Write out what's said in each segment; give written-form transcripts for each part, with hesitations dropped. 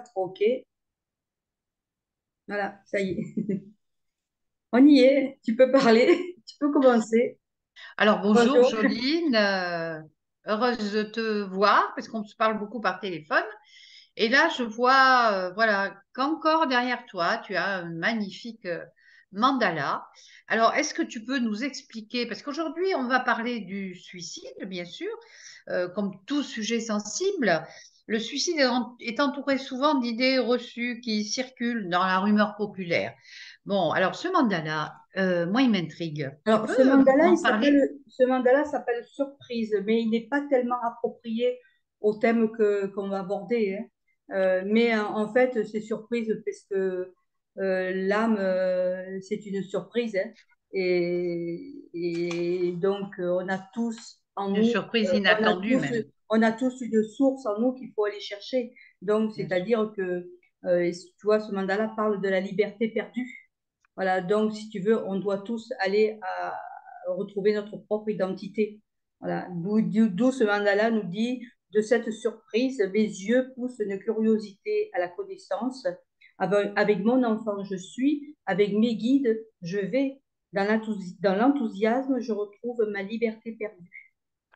4, OK. Voilà, ça y est. On y est. Tu peux parler. Tu peux commencer. Alors bonjour Bonjour. Joline, heureuse de te voir parce qu'on se parle beaucoup par téléphone. Et là, je vois voilà, qu'encore derrière toi, tu as un magnifique mandala. Alors, est-ce que tu peux nous expliquer, parce qu'aujourd'hui, on va parler du suicide, bien sûr, comme tout sujet sensible. Le suicide est entouré souvent d'idées reçues qui circulent dans la rumeur populaire. Bon, alors ce mandala, moi, il m'intrigue. Tu Alors, peux ce m'en parler? mandala s'appelle Surprise, mais il n'est pas tellement approprié au thème qu'on va aborder, hein. Mais en fait, c'est surprise parce que l'âme, c'est une surprise, hein. Et donc, on a tous en Une nous, surprise on a inattendue tous, même, on a tous une source en nous qu'il faut aller chercher. Donc, bien sûr. c'est-à-dire que, tu vois, ce mandala parle de la liberté perdue. Voilà, donc si tu veux, on doit tous aller à retrouver notre propre identité. Voilà, d'où ce mandala nous dit, de cette surprise, mes yeux poussent une curiosité à la connaissance. Avec mon enfant, je suis, avec mes guides, je vais. Dans l'enthousiasme, je retrouve ma liberté perdue.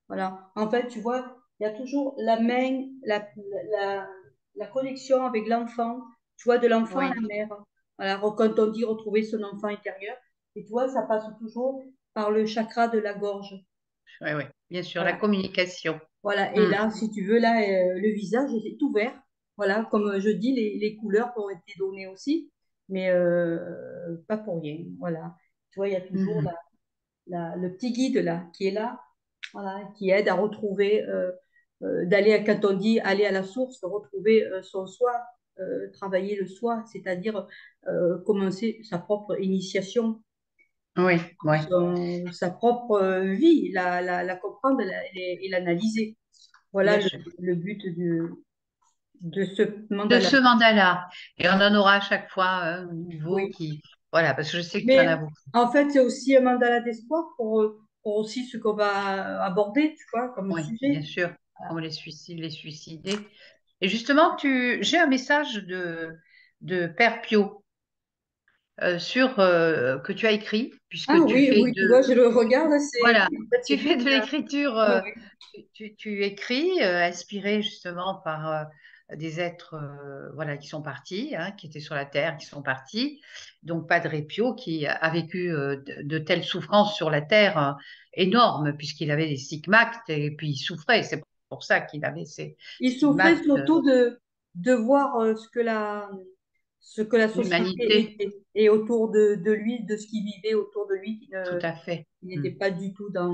Voilà, en fait, tu vois, il y a toujours la main, la, la connexion avec l'enfant, tu vois, de l'enfant à Oui, la mère. Voilà, quand on dit retrouver son enfant intérieur, et tu vois, ça passe toujours par le chakra de la gorge. oui, oui, bien sûr, la Voilà, communication. voilà. Et Hmm. là, si tu veux, là, le visage est ouvert. Voilà, comme je dis, les couleurs ont été données aussi, mais pas pour rien. Voilà, tu vois, il y a toujours Mhm. le petit guide là qui est là, voilà, qui aide à retrouver, d'aller, quand on dit aller à la source, retrouver son soi, travailler le soi, c'est-à-dire commencer sa propre initiation, Oui, oui, sa propre vie, la comprendre et l'analyser. Voilà bien sûr. le but de ce De mandala. ce mandala. Et on en aura à chaque fois un nouveau Oui. qui. Voilà, parce que je sais que tu en as Mais beaucoup. en fait, c'est aussi un mandala d'espoir pour aussi ce qu'on va aborder, tu vois, comme Oui, bien sujet. sûr, comme les suicidés. Et justement, j'ai un message de Père Pio que tu as écrit, Ah puisque tu oui, fais oui, tu vois, je le regarde, voilà, en fait, tu c'est fais lui de qui a. l'écriture, Oui, oui. tu écris, inspiré justement par des êtres voilà, qui sont partis, hein, qui étaient sur la terre, qui sont partis. Donc Padre Pio, qui a vécu de telles souffrances sur la terre énormes, puisqu'il avait des stigmates et puis il souffrait. C'est pour ça qu'il avait ces Il souffrait stigmates, surtout de voir ce que la société l'humanité, était et autour de lui, de ce qu'il vivait autour de lui, tout à fait. qui Hmm. n'était pas du tout dans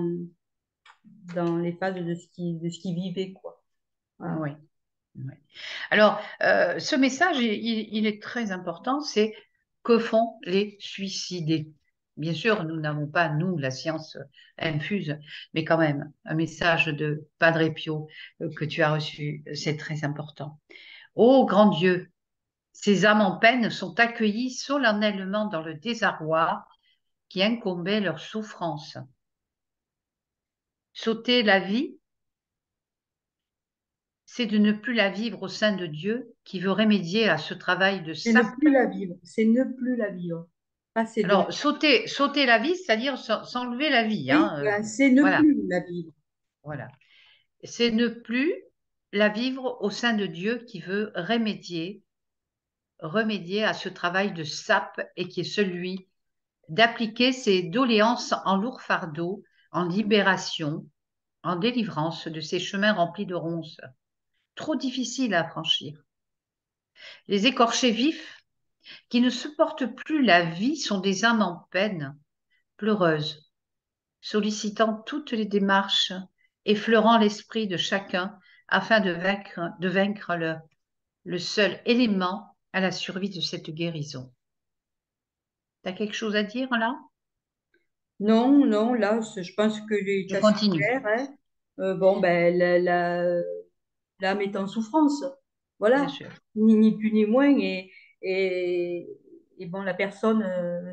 les phases de ce qu'il vivait, quoi. Voilà. Oui. Oui. Alors, ce message, il est très important, c'est que font les suicidés? Bien sûr, nous n'avons pas, nous, la science infuse, mais quand même, un message de Padre Pio que tu as reçu, c'est très important. Ô grand Dieu, ces âmes en peine sont accueillies solennellement dans le désarroi qui incombait leur souffrance. Sauter la vie, c'est de ne plus la vivre au sein de Dieu qui veut remédier à ce travail de C'est ne sape. plus la vivre, c'est ne plus la vivre. Pas c'est de. Alors, sauter la vie, c'est-à-dire s'enlever la vie, Oui, hein, ben, c'est ne voilà, plus la vivre. voilà. C'est ne plus la vivre au sein de Dieu qui veut remédier à ce travail de sape et qui est celui d'appliquer ses doléances en lourd fardeau, en libération, en délivrance de ces chemins remplis de ronces, trop difficiles à franchir. Les écorchés vifs qui ne supportent plus la vie sont des âmes en peine, pleureuses, sollicitant toutes les démarches, effleurant l'esprit de chacun afin de vaincre le seul élément à la survie de cette guérison. Tu as quelque chose à dire là? Non, non, là, je pense que les Je est assez continue, clair, hein. Bon, ben, l'âme est en souffrance. bien Voilà, sûr. ni plus ni moins. Et, et bon, la personne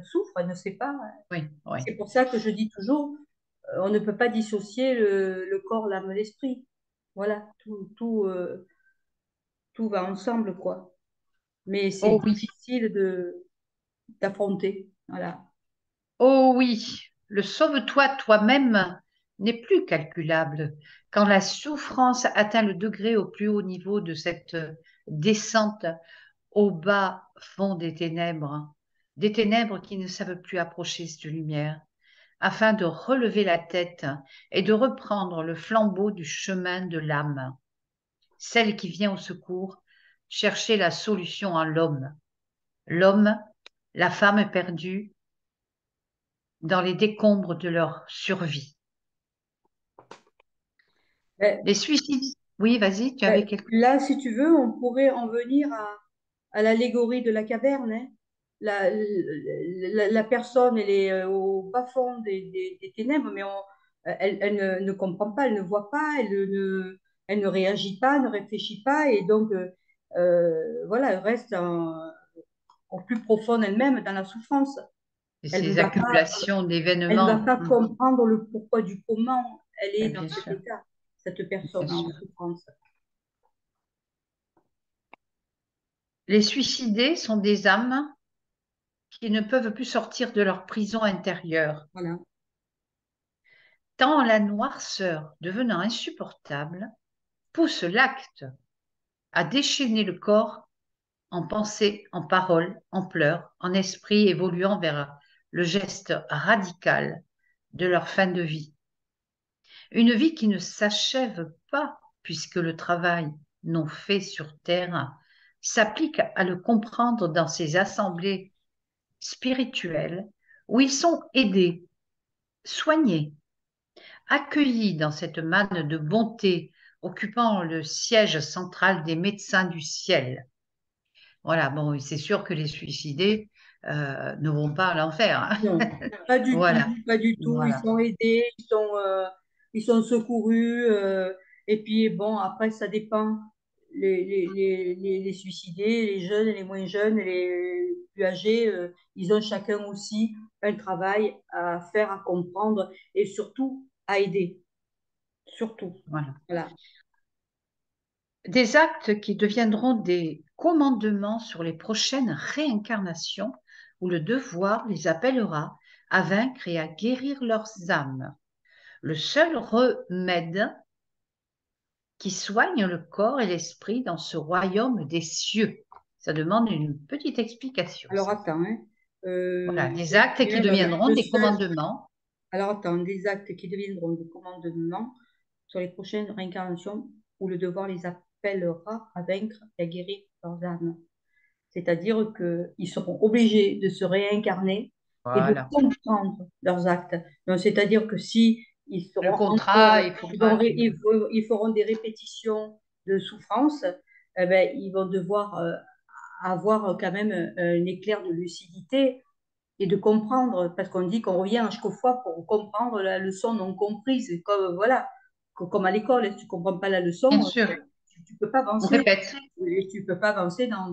souffre, elle ne sait pas. Oui, oui, C'est pour ça que je dis toujours, on ne peut pas dissocier le corps, l'âme, l'esprit. Voilà, tout va ensemble, quoi. mais c'est Oh oui, difficile d'affronter. Voilà. oh oui, le sauve-toi toi-même n'est plus calculable. Quand la souffrance atteint le degré au plus haut niveau de cette descente au bas fond des ténèbres qui ne savent plus approcher de lumière, afin de relever la tête et de reprendre le flambeau du chemin de l'âme, celle qui vient au secours, chercher la solution en l'homme. L'homme, la femme perdue dans les décombres de leur survie. Ben, Les suicides. Oui, vas-y, tu avais quelque là, si tu veux, on pourrait en venir à l'allégorie de la caverne, hein. La personne, elle est au bas-fond des ténèbres, mais elle ne comprend pas, elle ne voit pas, elle ne réagit pas, ne réfléchit pas, et donc, voilà, elle reste au plus profond d'elle-même, dans la souffrance. Elle ne ces va pas, accumulations elle va d'événements. pas comprendre le pourquoi du comment elle est dans Bien cet sûr, état, cette bien personne en sûr. souffrance. Les suicidés sont des âmes qui ne peuvent plus sortir de leur prison intérieure. Voilà. Tant la noirceur, devenant insupportable, pousse l'acte à déchaîner le corps en pensée, en parole, en pleurs, en esprit évoluant vers le geste radical de leur fin de vie. Une vie qui ne s'achève pas puisque le travail non fait sur terre s'applique à le comprendre dans ces assemblées spirituelles où ils sont aidés, soignés, accueillis dans cette manne de bonté occupant le siège central des médecins du ciel. Voilà, bon, c'est sûr que les suicidés ne vont pas à l'enfer, hein. Non, pas du tout, Voilà, pas du tout. Ils voilà, sont aidés, ils sont secourus. Et puis, bon, après, ça dépend. Les suicidés, les jeunes, les moins jeunes, les plus âgés, ils ont chacun aussi un travail à faire, à comprendre et surtout à aider. Surtout. voilà. Voilà. Des actes qui deviendront des commandements sur les prochaines réincarnations où le devoir les appellera à vaincre et à guérir leurs âmes. Le seul remède qui soigne le corps et l'esprit dans ce royaume des cieux. Ça demande une petite explication, Alors, ça. attends, hein. Voilà, des Je vais actes qui dire, deviendront le des seul. commandements. Alors, attends, des actes qui deviendront des commandements sur les prochaines réincarnations où le devoir les appellera à vaincre et à guérir leurs âmes. C'est-à-dire qu'ils seront obligés de se réincarner et de Voilà. comprendre leurs actes. Donc, c'est-à-dire que si ils Le seront contrat, encore, il faudra que... ils feront des répétitions de souffrance, eh ben, ils vont devoir avoir quand même un éclair de lucidité et de comprendre, parce qu'on dit qu'on revient à chaque fois pour comprendre la leçon non comprise. Comme, voilà, comme à l'école, si tu ne comprends pas la Bien leçon, sûr, tu ne peux pas on avancer. répète. Et tu ne peux pas avancer dans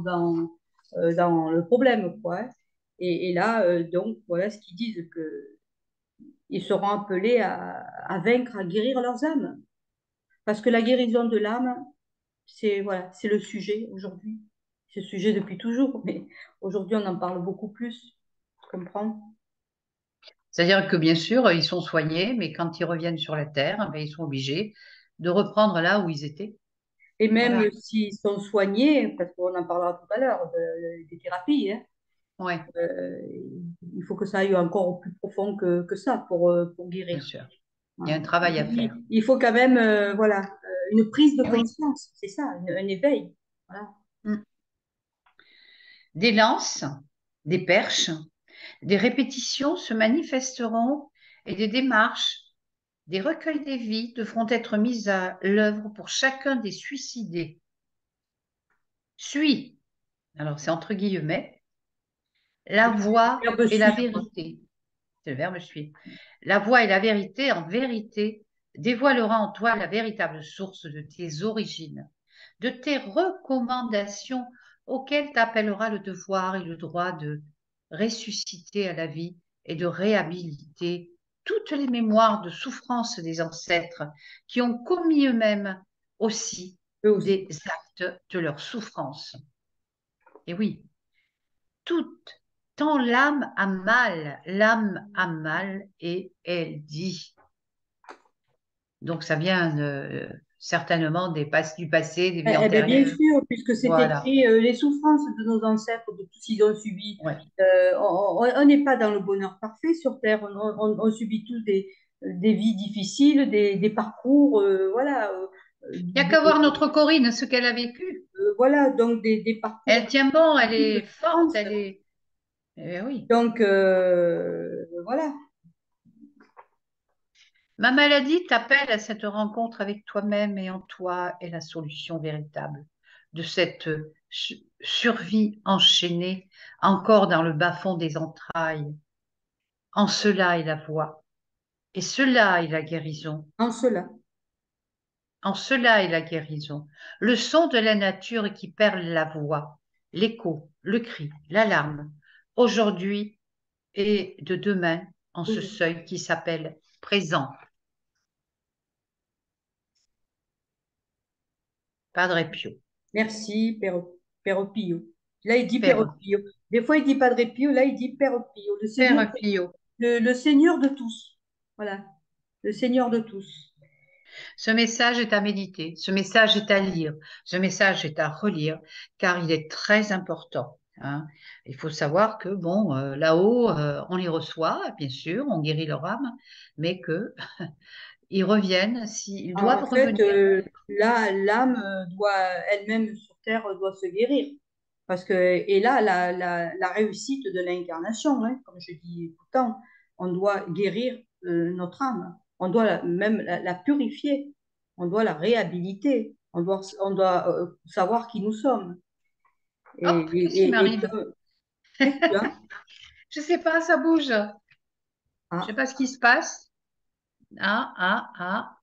le problème, quoi, hein. Et là, donc, voilà ce qu'ils disent, qu'ils seront appelés à vaincre, à guérir leurs âmes. Parce que la guérison de l'âme, c'est voilà, c'est le sujet aujourd'hui. C'est le sujet depuis toujours, mais aujourd'hui, on en parle beaucoup plus. Tu comprends? C'est-à-dire que bien sûr, ils sont soignés, mais quand ils reviennent sur la Terre, ben, ils sont obligés de reprendre là où ils étaient. Et même Voilà. s'ils sont soignés, parce qu'on en parlera tout à l'heure, des thérapies, hein, Ouais, euh, il faut que ça aille encore au plus profond que ça pour bien guérir. sûr. Il y a Voilà. un travail à faire. Il faut quand même voilà, une prise de Eh oui. conscience, c'est ça, un éveil. Voilà. Mm. Des lances, des perches, des répétitions se manifesteront et des démarches, des recueils des vies devront être mises à l'œuvre pour chacun des suicidés. Suis, alors c'est entre guillemets, la voie Verbe et la suivre. vérité. C'est le verbe suis. La voie et la vérité, en vérité, dévoilera en toi la véritable source de tes origines, de tes recommandations auxquelles t'appellera le devoir et le droit de ressusciter à la vie et de réhabiliter toutes les mémoires de souffrance des ancêtres qui ont commis eux-mêmes aussi Eux des aussi. actes de leur souffrance. Et oui, toute, tant l'âme a mal et elle dit. Donc ça vient certainement du passé, des vies Eh bien, bien antérieures. sûr, puisque c'est Voilà. écrit, les souffrances de nos ancêtres, de tout ce qu'ils ont subi. Ouais. On n'est pas dans le bonheur parfait sur Terre. On subit tous des vies difficiles, des parcours, voilà, Il n'y a qu'à voir notre Corinne, ce qu'elle a vécu. voilà, donc des parcours Elle tient bon, elle de est forte, souffrance. elle est. Eh oui. Donc, voilà. Ma maladie t'appelle à cette rencontre avec toi-même et en toi est la solution véritable de cette survie enchaînée encore dans le bas-fond des entrailles. En cela est la voie et cela est la guérison. En cela. En cela est la guérison. Le son de la nature qui perd la voix, l'écho, le cri, l'alarme, aujourd'hui et de demain en ce Oui. seuil qui s'appelle présent. Padre Pio. Merci, Père Pio. Là, il dit Père Père, Pio. Des fois, il dit Padre Pio. Là, il dit Père Pio. Père Pio. Le Seigneur de tous. Voilà. Le Seigneur de tous. Ce message est à méditer, ce message est à lire, ce message est à relire, car il est très important. Hein. Il faut savoir que, bon, là-haut, on les reçoit, bien sûr, on guérit leur âme, mais que ils reviennent, s'ils En doivent fait, revenir. là, l'âme doit, elle-même sur Terre, doit se guérir. Parce que, et là, la réussite de l'incarnation, hein, comme je dis tout le temps, on doit guérir notre âme. On doit même la purifier. On doit la réhabiliter. On doit savoir qui nous sommes. Hop, qu'est-ce qui Et m'arrive? qu'est-ce que tu as? Je sais pas, ça bouge. Je sais Ah, pas ce qui se passe. Ah, ah, ah.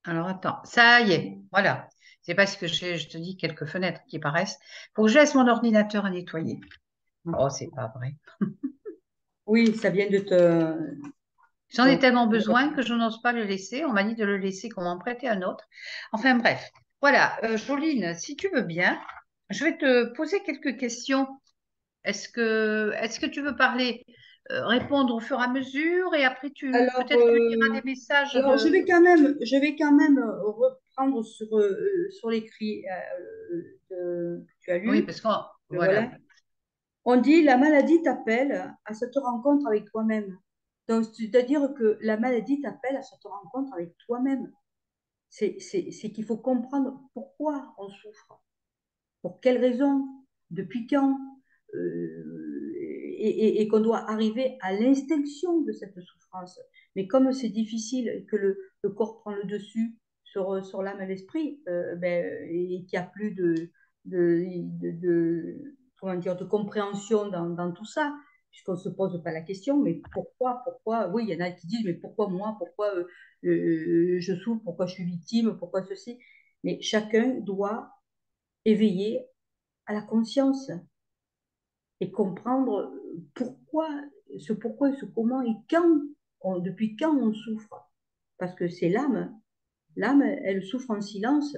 Alors attends, ça y est, voilà. C'est parce que je te dis quelques fenêtres qui paraissent. Faut que je laisse mon ordinateur à nettoyer. Oh, c'est pas vrai. oui, ça vient de te. J'en ai Donc, tellement besoin que je n'ose pas le laisser. On m'a dit de le laisser, qu'on m'en prêtait un autre. Enfin bref, voilà. Joline, si tu veux bien, je vais te poser quelques questions. Est-ce que tu veux parler, répondre au fur et à mesure et après alors, peut-être tu liras des messages alors, de. je vais quand même reprendre sur l'écrit que tu as Oui, lu. parce que voilà. Voilà. On dit la maladie t'appelle à cette rencontre avec toi-même. Donc, c'est-à-dire que la maladie t'appelle à cette rencontre avec toi-même. C'est qu'il faut comprendre pourquoi on souffre. Pour quelles raisons, depuis quand, et qu'on doit arriver à l'extinction de cette souffrance. Mais comme c'est difficile et que le corps prend le dessus sur l'âme et l'esprit, et qu'il n'y a plus comment dire, de compréhension dans tout ça, puisqu'on ne se pose pas la question, mais pourquoi, oui, il y en a qui disent, mais pourquoi moi, pourquoi je souffre, pourquoi je suis victime, pourquoi ceci, mais chacun doit éveiller à la conscience et comprendre pourquoi et ce comment et quand, depuis quand on souffre. Parce que c'est l'âme. L'âme, elle souffre en silence,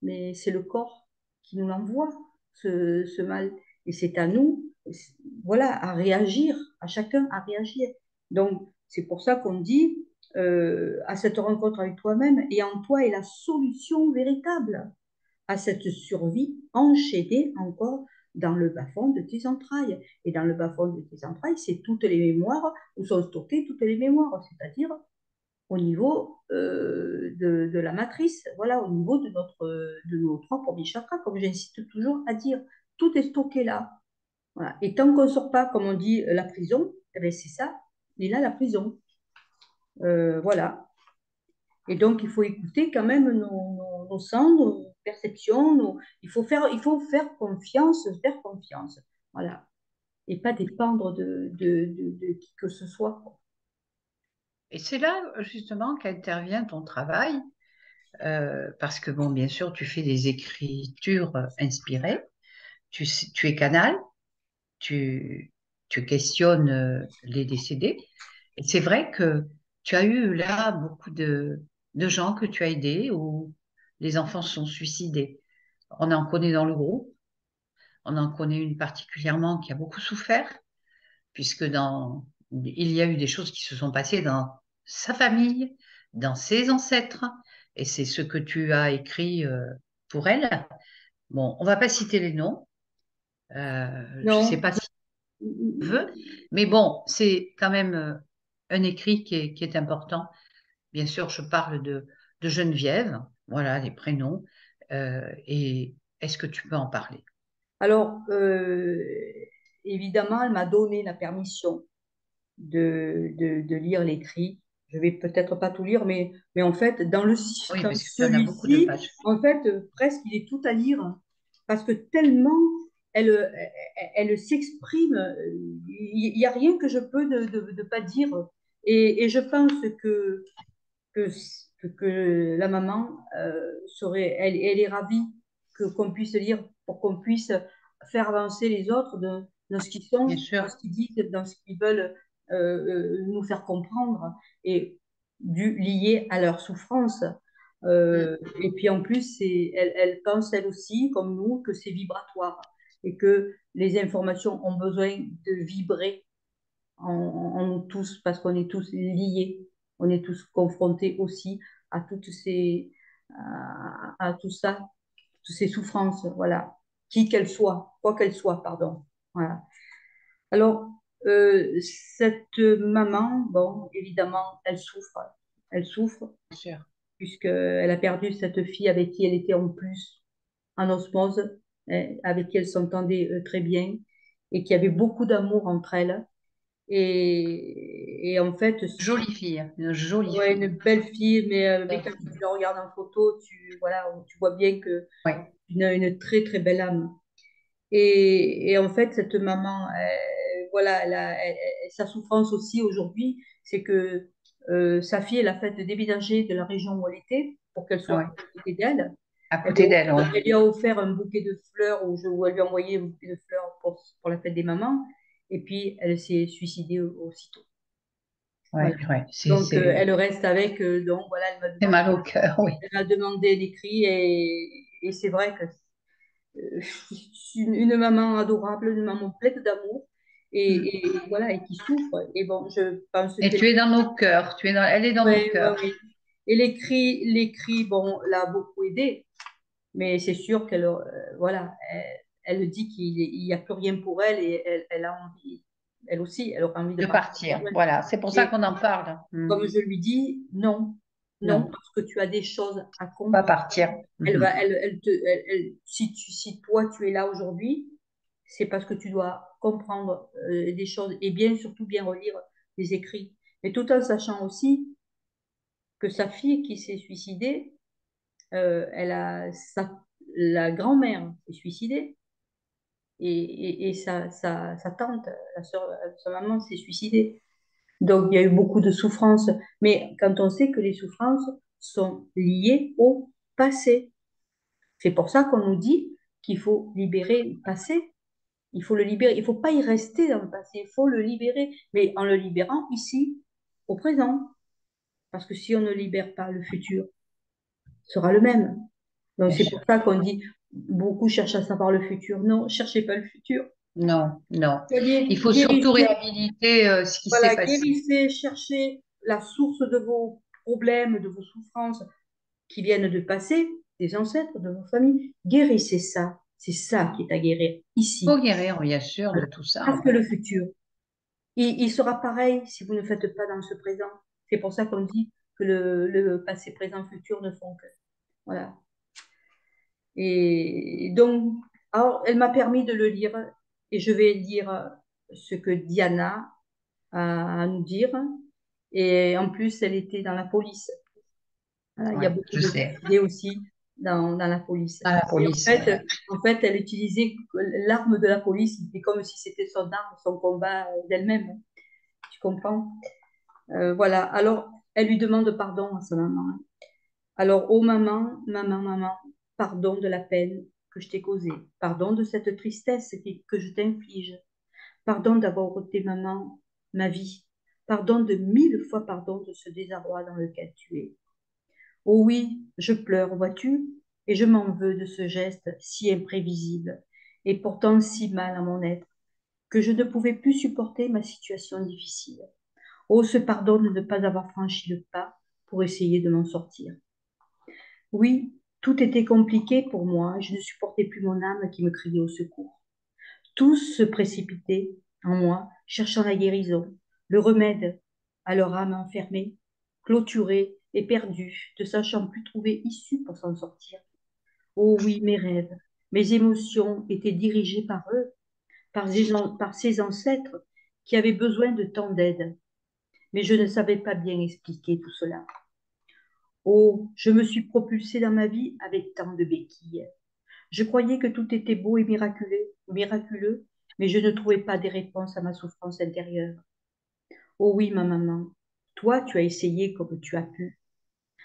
mais c'est le corps qui nous l'envoie, ce mal. Et c'est à nous, voilà, à réagir, à chacun à réagir. Donc, c'est pour ça qu'on dit, à cette rencontre avec toi-même, et en toi est la solution véritable à cette survie enchaînée encore dans le bas-fond de tes entrailles. Et dans le bas-fond de tes entrailles, c'est toutes les mémoires, où sont stockées toutes les mémoires, c'est-à-dire au niveau de la matrice, voilà, au niveau de nos trois premiers chakras, comme j'insiste toujours à dire. Tout est stocké là. Voilà. Et tant qu'on ne sort pas, comme on dit, la prison, eh bien, c'est ça, il a la prison. Voilà. Et donc, il faut écouter quand même nos sens, nos perceptions. Il faut faire confiance. Voilà. Et pas dépendre de qui que ce soit. Et c'est là justement qu'intervient ton travail, parce que bon, bien sûr, tu fais des écritures inspirées, tu es canal, tu, tu questionnes les décédés. Et c'est vrai que tu as eu là beaucoup de gens que tu as aidés où les enfants se sont suicidés. On en connaît dans le groupe, on en connaît une particulièrement qui a beaucoup souffert, puisque il y a eu des choses qui se sont passées dans sa famille, dans ses ancêtres, et c'est ce que tu as écrit pour elle. Bon, on va pas citer les noms, je sais Non. pas si tu veux, mais bon, c'est quand même un écrit qui est important. Bien sûr, je parle de Geneviève, voilà les prénoms, et est-ce que tu peux en parler? Alors, évidemment, elle m'a donné la permission de lire l'écrit. Je vais peut-être pas tout lire, mais en fait, Oui, dans parce que tu en as beaucoup de celui-ci, pages. en fait, presque il est tout à lire parce que tellement elle, elle s'exprime, il n'y a rien que je peux de pas dire. Et je pense que, que la maman serait, elle est ravie qu'on puisse lire pour qu'on puisse faire avancer les autres dans ce qu'ils sont, Bien dans sûr. ce qu'ils disent, dans ce qu'ils veulent nous faire comprendre et lié à leur souffrance. Mm. Et puis en plus, elle pense elle aussi, comme nous, que c'est vibratoire et que les informations ont besoin de vibrer en nous tous, parce qu'on est tous liés, on est tous confrontés aussi à toutes ces, à tout ça, toutes ces souffrances, voilà, qui qu'elles soient, quoi qu'elles soient, pardon. Voilà. Alors, cette maman, bon, évidemment, elle souffre, Bien sûr. puisqu'elle a perdu cette fille avec qui elle était en plus en osmose, avec qui elle s'entendait très bien et qui avait beaucoup d'amour entre elles. Et en fait, Jolie fille, une jolie ouais, une fille. belle fille, mais Belle quand tu fille. la regardes en photo, voilà, tu vois bien que Oui, une très très belle âme. Et en fait, cette maman, voilà, sa souffrance aussi aujourd'hui, c'est que sa fille, elle a fait déménager de la région où elle était pour qu'elle soit oui. à côté d'elle. À côté d'elle, oui. Elle lui a offert un bouquet de fleurs où elle lui a envoyé un bouquet de fleurs pour la fête des mamans. Et puis, elle s'est suicidée aussitôt. Oui, Voilà. oui. Donc, elle reste avec. Donc, voilà, C'est mal au cœur, oui. elle m'a demandé d'écrire et c'est vrai que c'est une maman adorable, une maman pleine d'amour Mm. et voilà, et qui souffre. Et bon, je pense Et que tu es dans nos cœurs, elle est dans nos ouais, ouais, cœurs. ouais. Et l'écrit, bon, l'a beaucoup aidée, mais c'est sûr qu'elle, voilà, elle dit qu'il n'y a plus rien pour elle et elle a envie, elle aussi, elle aura envie de De partir. partir, voilà. C'est pour ça Mais qu'on en parle. Mm. comme je lui dis, non, non, Non, parce que tu as des choses à pas comprendre. partir. Mhm. Si toi tu es là aujourd'hui, c'est parce que tu dois comprendre des choses et bien surtout bien relire les écrits. Mais tout en sachant aussi que sa fille qui s'est suicidée, elle a la grand-mère s'est suicidée et sa tante, la sœur, sa maman s'est suicidée. Donc, il y a eu beaucoup de souffrances. Mais quand on sait que les souffrances sont liées au passé, c'est pour ça qu'on nous dit qu'il faut libérer le passé. Il faut le libérer. Il ne faut pas y rester dans le passé. Il faut le libérer. Mais en le libérant ici, au présent. Parce que si on ne libère pas le futur, sera le même. Donc, Bien c'est sûr. pour ça qu'on dit beaucoup cherchent à savoir le futur. Non, cherchez pas le futur. Non, non. Il Soyez, faut surtout guérissez. réhabiliter ce qui s'est Voilà, passé. guérissez, cherchez la source de vos problèmes, de vos souffrances qui viennent de passer, des ancêtres, de vos familles. Guérissez ça. C'est ça qui est à guérir Il faut ici. guérir, bien sûr, de Voilà. tout ça, Parce que oui. le futur, il sera pareil si vous ne faites pas dans ce présent. C'est pour ça qu'on dit que le passé, présent, futur ne font que. Voilà. Et donc, alors, elle m'a permis de le lire et je vais lire ce que Diana à nous dire. Et en plus, elle était dans la police. Voilà, il y Oui, a beaucoup je de sais. suicidés aussi dans la police. À la Et police, oui. en fait, elle utilisait l'arme de la police, c'était comme si c'était son arme, son combat d'elle-même. Tu comprends? Voilà. Alors, elle lui demande pardon à sa maman. Alors, oh maman, maman, maman, pardon de la peine que je t'ai causée. Pardon de cette tristesse que je t'inflige. Pardon d'avoir ôté, maman, ma vie. Pardon de 1000 fois pardon de ce désarroi dans lequel tu es. Oh oui, je pleure, vois-tu, et je m'en veux de ce geste si imprévisible et pourtant si mal à mon être que je ne pouvais plus supporter ma situation difficile. Oh, ce pardon de ne pas avoir franchi le pas pour essayer de m'en sortir. Oui, tout était compliqué pour moi, je ne supportais plus mon âme qui me criait au secours. Tous se précipitaient en moi, cherchant la guérison, le remède à leur âme enfermée, clôturée et perdue, ne sachant plus trouver issue pour s'en sortir. Oh oui, mes rêves, mes émotions étaient dirigées par eux, par ces ancêtres qui avaient besoin de tant d'aide. Mais je ne savais pas bien expliquer tout cela. Oh, je me suis propulsée dans ma vie avec tant de béquilles. Je croyais que tout était beau et miraculeux, mais je ne trouvais pas des réponses à ma souffrance intérieure. Oh oui, ma maman, toi, tu as essayé comme tu as pu,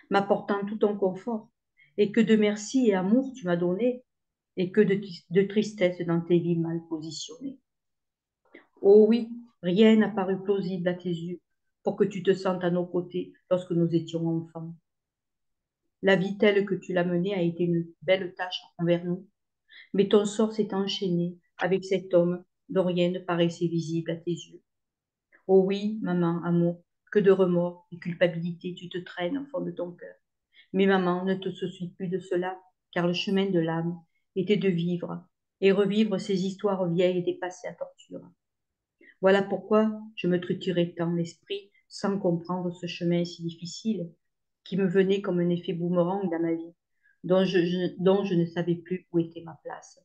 m'apportant tout ton confort, et que de merci et amour tu m'as donné, et que de tristesse dans tes vies mal positionnées. Oh oui, rien n'a paru plausible à tes yeux pour que tu te sentes à nos côtés lorsque nous étions enfants. La vie telle que tu l'as menée a été une belle tâche envers nous, mais ton sort s'est enchaîné avec cet homme dont rien ne paraissait visible à tes yeux. Oh oui, maman, amour, que de remords et culpabilité tu te traînes au fond de ton cœur. Mais maman, ne te soucie plus de cela, car le chemin de l'âme était de vivre et revivre ces histoires vieilles et dépassées à torture. Voilà pourquoi je me triturais tant l'esprit sans comprendre ce chemin si difficile qui me venait comme un effet boomerang dans ma vie, dont je ne savais plus où était ma place.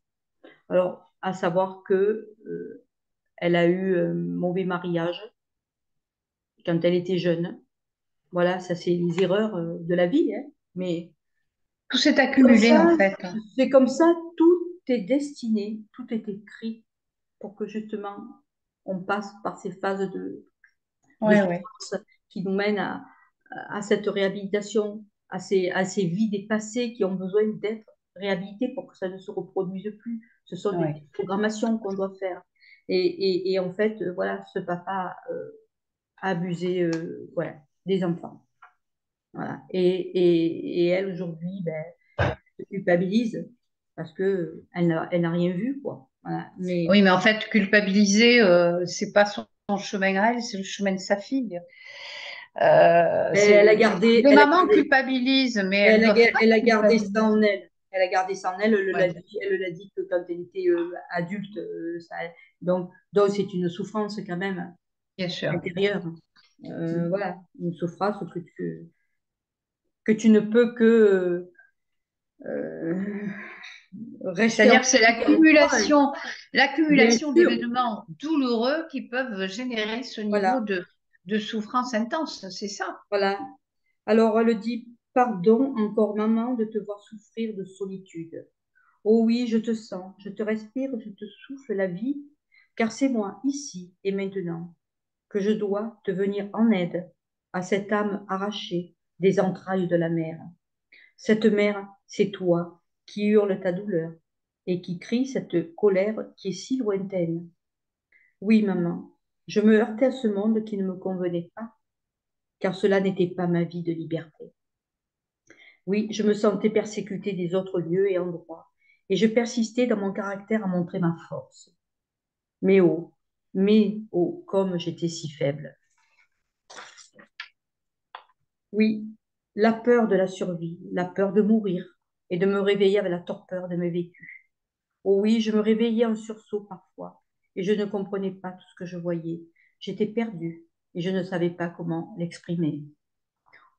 Alors, à savoir que elle a eu un mauvais mariage quand elle était jeune. Voilà, ça c'est les erreurs de la vie, hein. Mais Tout s'est comme accumulé en ça, fait. c'est comme ça, tout est destiné, tout est écrit pour que justement on passe par ces phases de Ouais, ouais. souffrance qui nous mènent à cette réhabilitation, à ces vies dépassées qui ont besoin d'être réhabilitées pour que ça ne se reproduise plus. Ce sont des Ouais. programmations qu'on doit faire. Et en fait, voilà, ce papa a abusé voilà, des enfants. Voilà. Et elle, aujourd'hui, ben, se culpabilise parce que elle n'a rien vu, quoi. Voilà. Mais Oui, mais en fait, culpabiliser, c'est pas son chemin à elle, c'est le chemin de sa fille. elle a gardé, Les elle a mamans gardé, culpabilisent, mais elles doivent pas elle a gardé ça en culpabiliser. elle. Elle a gardé ça en elle. Ouais, Elle l'a dit que quand elle était adulte, ça, donc c'est une souffrance quand même bien sûr. intérieure. Voilà, une souffrance que tu ne peux que euh, rester en C'est-à-dire que c'est toi. Bien l'accumulation sûr, d'événements douloureux qui peuvent générer ce niveau voilà, de souffrance intense, c'est ça. voilà. Alors elle dit, pardon encore maman de te voir souffrir de solitude. Oh oui, je te sens, je te respire, je te souffle la vie, car c'est moi, ici et maintenant, que je dois te venir en aide à cette âme arrachée des entrailles de la mer. Cette mer, c'est toi qui hurle ta douleur et qui crie cette colère qui est si lointaine. Oui, maman, je me heurtais à ce monde qui ne me convenait pas, car cela n'était pas ma vie de liberté. Oui, je me sentais persécutée des autres lieux et endroits, et je persistais dans mon caractère à montrer ma force. Mais mais oh, comme j'étais si faible. Oui, la peur de la survie, la peur de mourir et de me réveiller avec la torpeur de mes vécus. Oh oui, je me réveillais en sursaut parfois et je ne comprenais pas tout ce que je voyais. J'étais perdue et je ne savais pas comment l'exprimer.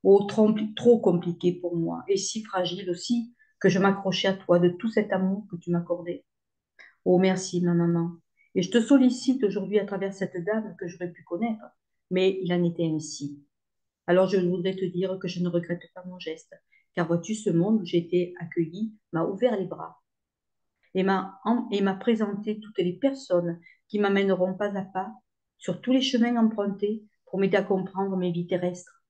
Oh, trop compliqué pour moi et si fragile aussi que je m'accrochais à toi de tout cet amour que tu m'accordais. Oh, merci, ma maman. Et je te sollicite aujourd'hui à travers cette dame que j'aurais pu connaître, mais il en était ainsi. Alors je voudrais te dire que je ne regrette pas mon geste, car vois-tu, ce monde où j'ai été accueillie m'a ouvert les bras et m'a présenté toutes les personnes qui m'amèneront pas à pas sur tous les chemins empruntés pour m'aider à comprendre mes vies terrestres.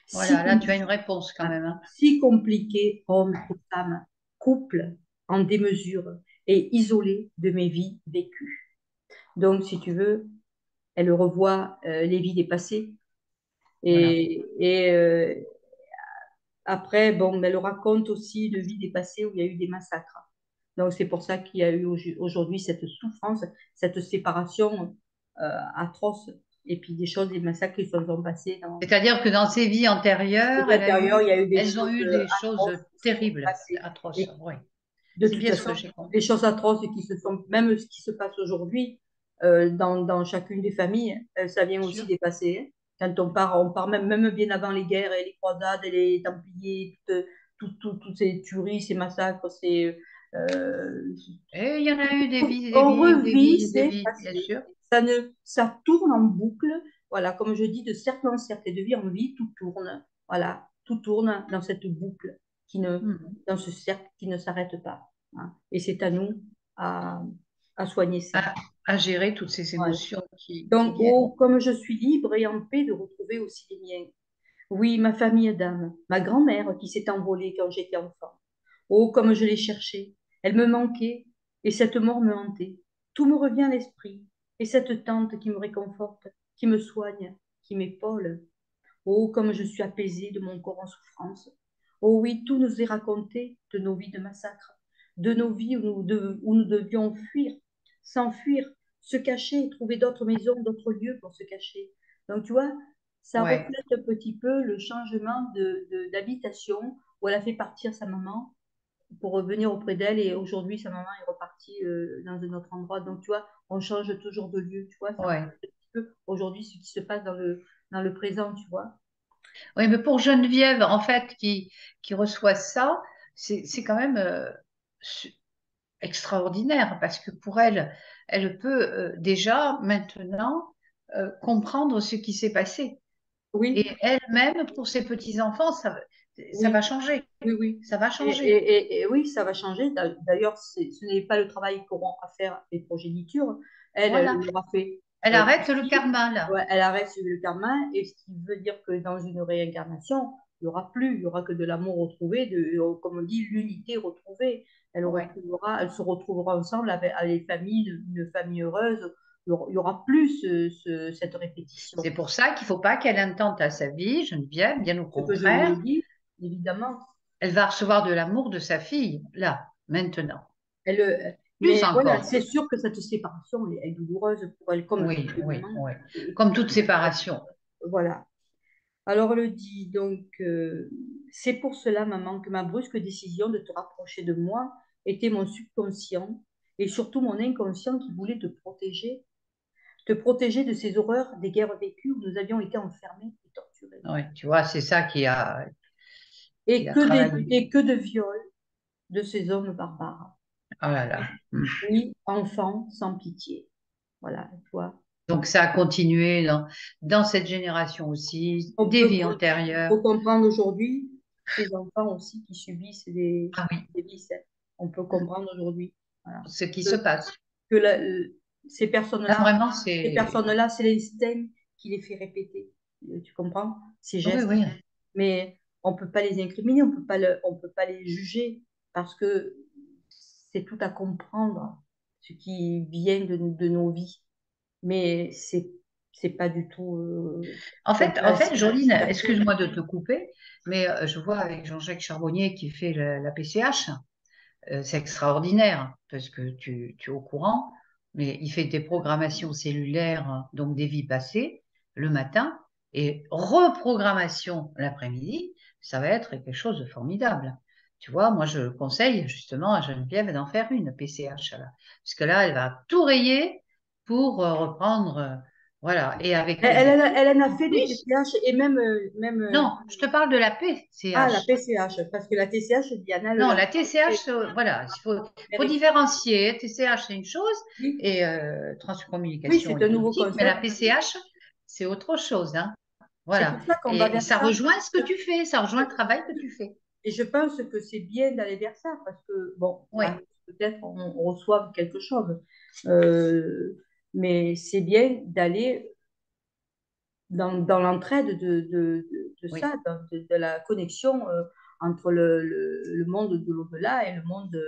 Si, Voilà, là tu as une réponse quand même, hein. si compliquées, hommes et femmes, couples en démesure et isolés de mes vies vécues. Donc, si tu veux, elle revoit les vies dépassées Voilà. et Après, bon, elle raconte aussi une vie des passés où il y a eu des massacres. Donc, c'est pour ça qu'il y a eu aujourd'hui cette souffrance, cette séparation atroce. Et puis, des choses, des massacres qui se sont passés dans C'est-à-dire que dans ses vies antérieures, l'intérieur. Il y a eu des elles ont choses eu des choses atroces qui se sont terribles, passées. atroces. Et Oui, de c'est toute bien ce que façon, j'ai compris. les choses atroces qui se sont, même ce qui se passe aujourd'hui dans chacune des familles, ça vient aussi Sûr. des passés, hein. Quand on part même bien avant les guerres et les croisades et les Templiers, toutes ces tueries, ces massacres, euh, Et il y en a eu des vies, des on vies, des revit vies, des ces vies, bien passés. sûr. Ça tourne en boucle. Voilà, comme je dis, de cercle en cercle et de vie en vie, tout tourne. Voilà, tout tourne dans cette boucle Mhm. dans ce cercle qui ne s'arrête pas, hein. Et c'est à nous à, à soigner ça. À, à gérer toutes ces Voilà. émotions qui Donc, viennent. oh, comme je suis libre et en paix de retrouver aussi les miens. Oui, ma famille d'âme, ma grand-mère qui s'est envolée quand j'étais enfant. Oh, comme je l'ai cherchée. Elle me manquait et cette mort me hantait. Tout me revient à l'esprit. Et cette tante qui me réconforte, qui me soigne, qui m'épaule. Oh, comme je suis apaisée de mon corps en souffrance. Oh oui, tout nous est raconté de nos vies de massacre, de nos vies où nous devions fuir, s'enfuir, se cacher, trouver d'autres maisons, d'autres lieux pour se cacher. Donc, tu vois, ça Ouais, reflète un petit peu le changement d'habitation où elle a fait partir sa maman pour revenir auprès d'elle et aujourd'hui, sa maman est repartie dans un autre endroit. Donc, tu vois, on change toujours de lieu, tu vois, ça reflète ouais. un petit peu aujourd'hui ce qui se passe dans le présent, tu vois. Oui, mais pour Geneviève, en fait, qui reçoit ça, c'est quand même su- extraordinaire parce que pour elle, elle peut déjà maintenant comprendre ce qui s'est passé. Et Oui, elle-même, pour ses petits-enfants, ça va oui, changer. oui, oui. Ça va changer. Et oui, ça va changer. D'ailleurs, ce n'est pas le travail qu'auront à faire les progénitures. Elle Voilà. l'aura fait Elle arrête le ici. karma, là. Ouais, elle arrête sur le karma, et ce qui veut dire que dans une réincarnation, il n'y aura plus, il y aura que de l'amour retrouvé, comme on dit, l'unité retrouvée. Ouais. Elle se retrouvera ensemble avec les familles, une famille heureuse. Il y aura plus cette C'est répétition. pour ça qu'il ne faut pas qu'elle intente à sa vie, Geneviève, bien au Ce que je lui ai contraire. dit, évidemment. Elle va recevoir de l'amour de sa fille, là, maintenant. Elle, Plus mais voilà, encore. c'est sûr que cette séparation est douloureuse pour elle, comme Oui, toutes les oui, mamans. oui. Et Comme toutes toute séparation. voilà. Alors elle dit donc, c'est pour cela, maman, que ma brusque décision de te rapprocher de moi était mon subconscient et surtout mon inconscient qui voulait te protéger de ces horreurs des guerres vécues où nous avions été enfermés et torturés. Oui, tu vois, c'est ça qui a travaillé. Et que de viols de ces hommes barbares. Oh là là. Oui, enfants sans pitié. Voilà, tu vois. Donc ça a continué dans cette génération aussi, On des peut, vies il antérieures. faut comprendre aujourd'hui ces enfants aussi qui subissent Ah oui, des vices, hein. On peut comprendre aujourd'hui. Voilà. ce qui Que, se passe. que ces Là, personnes-là, vraiment, ces c'est... personnes-là, c'est l'instinct qui les fait répéter. Tu comprends? Ces Oui, gestes. oui, Mais on ne peut pas les incriminer, on peut pas les juger parce que c'est tout à comprendre ce qui vient de nos vies. Mais c'est pas du tout En fait, compréhensible. Joline, excuse-moi de te couper, mais je vois avec Jean-Jacques Charbonnier qui fait la PCH, c'est extraordinaire parce que tu es au courant, mais il fait des programmations cellulaires, donc des vies passées, le matin, et reprogrammation l'après-midi, ça va être quelque chose de formidable. Tu vois, moi je conseille justement à Geneviève d'en faire une PCH, là, parce que là, elle va tout rayer pour reprendre, voilà, et avec Elle en a fait des oui, TCH et même non, je te parle de la la PCH. PCH, parce que la TCH, Diana Non, l'a la fait. TCH, voilà, faut Vérifier. différencier. TCH, c'est une chose, Oui, et oui, transcommunication c'est un nouveau énergétique, mais la concept. PCH, c'est autre chose, hein. C'est Voilà. pour ça qu'on va Et vers ça ça. rejoint ce que tu fais, ça rejoint le travail que tu fais. Et je pense que c'est bien d'aller vers ça, parce que, bon, Oui, peut-être on reçoive quelque chose, euh, mais c'est bien d'aller dans l'entraide de oui, ça, de la connexion entre le monde de l'au-delà et le monde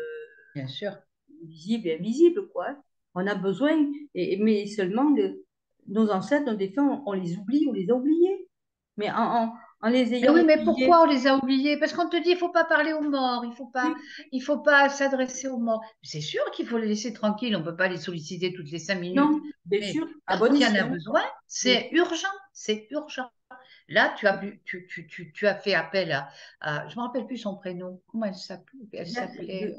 bien sûr. visible et invisible, quoi. On a besoin, mais seulement nos ancêtres, des fois, on les oublie, on les a oubliés. Mais en les Mais ayant oui, mais oubliés. pourquoi on les a oubliés? Parce qu'on te dit, il faut pas parler aux morts, Oui, il faut pas s'adresser aux morts. C'est sûr qu'il faut les laisser tranquilles, on peut pas les solliciter toutes les 5 minutes. non, bien Mais sûr, à bon quand il y en a escient. besoin, Bien c'est urgent, c'est urgent. Là, sûr. tu as fait appel je me rappelle plus son prénom. Comment elle s'appelait? Elle s'appelait,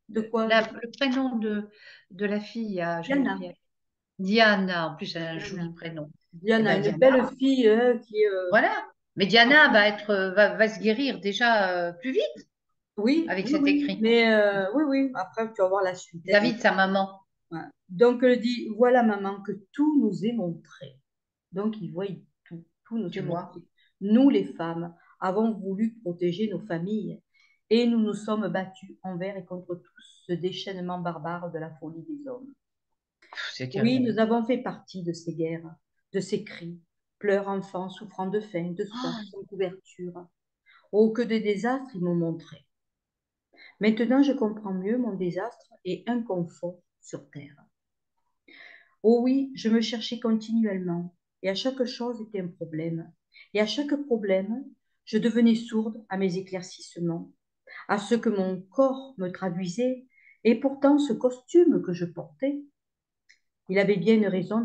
De quoi? le prénom de la fille à Diana. Geneviève. Diana, en plus, elle a un joli Diana. prénom. Eh Diana, ben, une Diana, belle fille qui est. voilà. Mais Diana va va se guérir déjà plus vite Oui, avec oui, cet oui. écrit Mais oui, oui. Après, tu vas voir la suite. vis-à-vis de sa maman, Voilà. Donc, elle dit, voilà, maman, que tout nous est montré. Donc, il voit tout, tout nous est tu vois. montré. Nous, les femmes, avons voulu protéger nos familles et nous nous sommes battus envers et contre tous ce déchaînement barbare de la folie des hommes. C'est Oui, terrible. nous avons fait partie de ces guerres, de ces cris, pleurs enfants souffrant de faim, de soif, Oh, sans couverture. Oh, que de désastres ils m'ont montré. Maintenant, je comprends mieux mon désastre et inconfort sur terre. Oh oui, je me cherchais continuellement, et à chaque chose était un problème. Et à chaque problème, je devenais sourde à mes éclaircissements, à ce que mon corps me traduisait, et pourtant ce costume que je portais, il avait bien une raison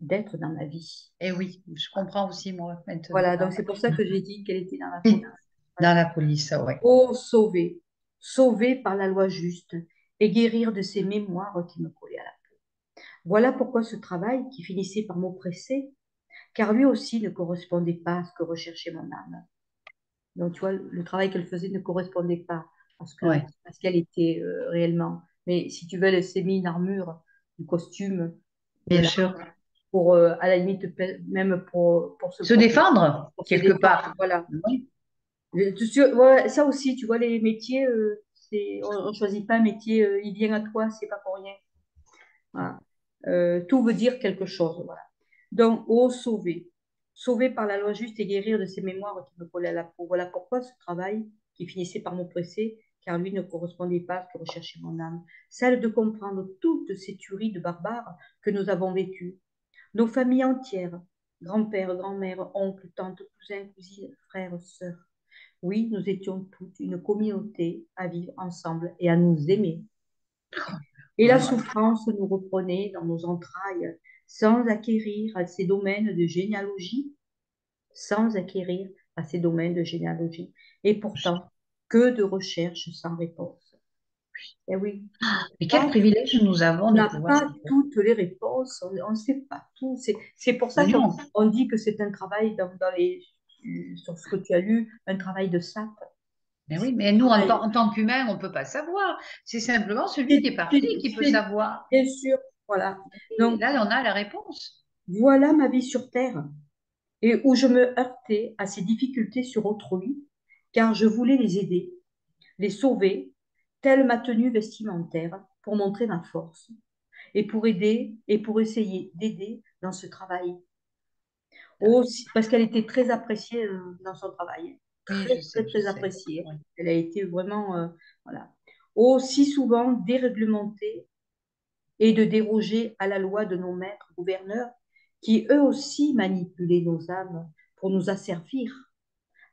d'être dans ma vie. et oui, je comprends aussi moi Voilà, donc maintenant. c'est pour ça que j'ai dit qu'elle était dans la Oui, police. dans Voilà. la police, ouais. Oh, sauver, sauver par la loi juste, et guérir de ces mémoires qui me collaient à la peau. Voilà pourquoi ce travail, qui finissait par m'oppresser, car lui aussi ne correspondait pas à ce que recherchait mon âme. Donc, tu vois, le travail qu'elle faisait ne correspondait pas Ouais, à ce qu'elle était réellement. Mais si tu veux, elle s'est mis une armure, du costume, de bien la, sûr. pour, à la limite, même pour se Se protéger, défendre, pour se quelque défendre. part. Voilà. Oui, Ouais, ça aussi, tu vois, les métiers, on ne choisit pas un métier, il vient à toi, c'est pas pour rien. Voilà. Tout veut dire quelque chose. Voilà. Donc, oh, sauver. Sauver par la loi juste et guérir de ces mémoires qui me collaient à la peau. Voilà pourquoi ce travail, qui finissait par m'oppresser, car lui ne correspondait pas à ce que recherchait mon âme, celle de comprendre toutes ces tueries de barbares que nous avons vécues. Nos familles entières, grand-père, grand-mère, oncles, tantes, cousins, cousines, frères, sœurs. Oui, nous étions toutes une communauté à vivre ensemble et à nous aimer. Et la ouais. souffrance nous reprenait dans nos entrailles sans acquérir à ces domaines de généalogie, sans acquérir à ces domaines de généalogie. Et pourtant, que de recherches sans réponse. Eh oui, Mais quel privilège nous avons on de n'a pouvoir pas savoir. toutes les réponses, on ne sait pas tout. C'est pour ça Mais qu'on non, on dit que c'est un travail sur ce que tu as lu, un travail de sape. mais C'est oui, mais un nous, travail. en tant qu'humains, on ne peut pas savoir. C'est simplement celui c'est- qui est parti c'est- qui peut c'est- savoir. Bien sûr, voilà. Et Donc, là, on a la réponse. voilà ma vie sur Terre. Et où je me heurtais à ces difficultés sur autrui, car je voulais les aider, les sauver, telle ma tenue vestimentaire, pour montrer ma force, et pour aider, et pour essayer d'aider dans ce travail. Oh, parce qu'elle était très appréciée dans son travail, Oui, très, très, je très sais. appréciée. Oui. Elle a été vraiment, voilà. Oh, si souvent déréglementée et de déroger à la loi de nos maîtres gouverneurs, qui eux aussi manipulaient nos âmes pour nous asservir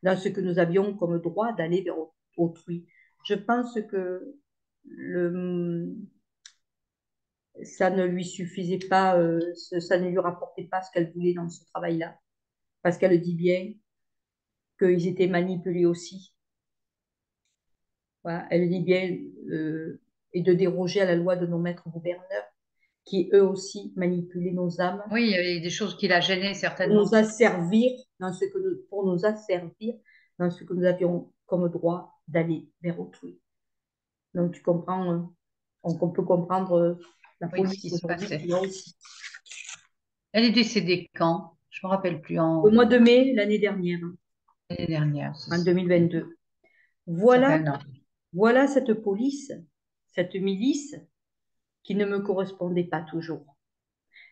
dans ce que nous avions comme droit d'aller vers autrui. Je pense que ça ne lui suffisait pas, ça ne lui rapportait pas ce qu'elle voulait dans ce travail-là, parce qu'elle dit bien qu'ils étaient manipulés aussi. Voilà, elle dit bien, et de déroger à la loi de nos maîtres gouverneurs, qui eux aussi manipulaient nos âmes Oui, il y avait des choses qui la gênaient pour nous certainement. asservir pour nous asservir dans ce que nous avions comme droit d'aller vers autrui. Donc, tu comprends, on peut comprendre la Oui, ce police qui se aujourd'hui, tu passait. vois aussi. Elle est décédée quand? Je me rappelle plus Au en mois de mai l'année dernière, l'année dernière, c'est en ça. 2022. Ça fait Voilà, un an. voilà cette police, cette milice qui ne me correspondait pas toujours.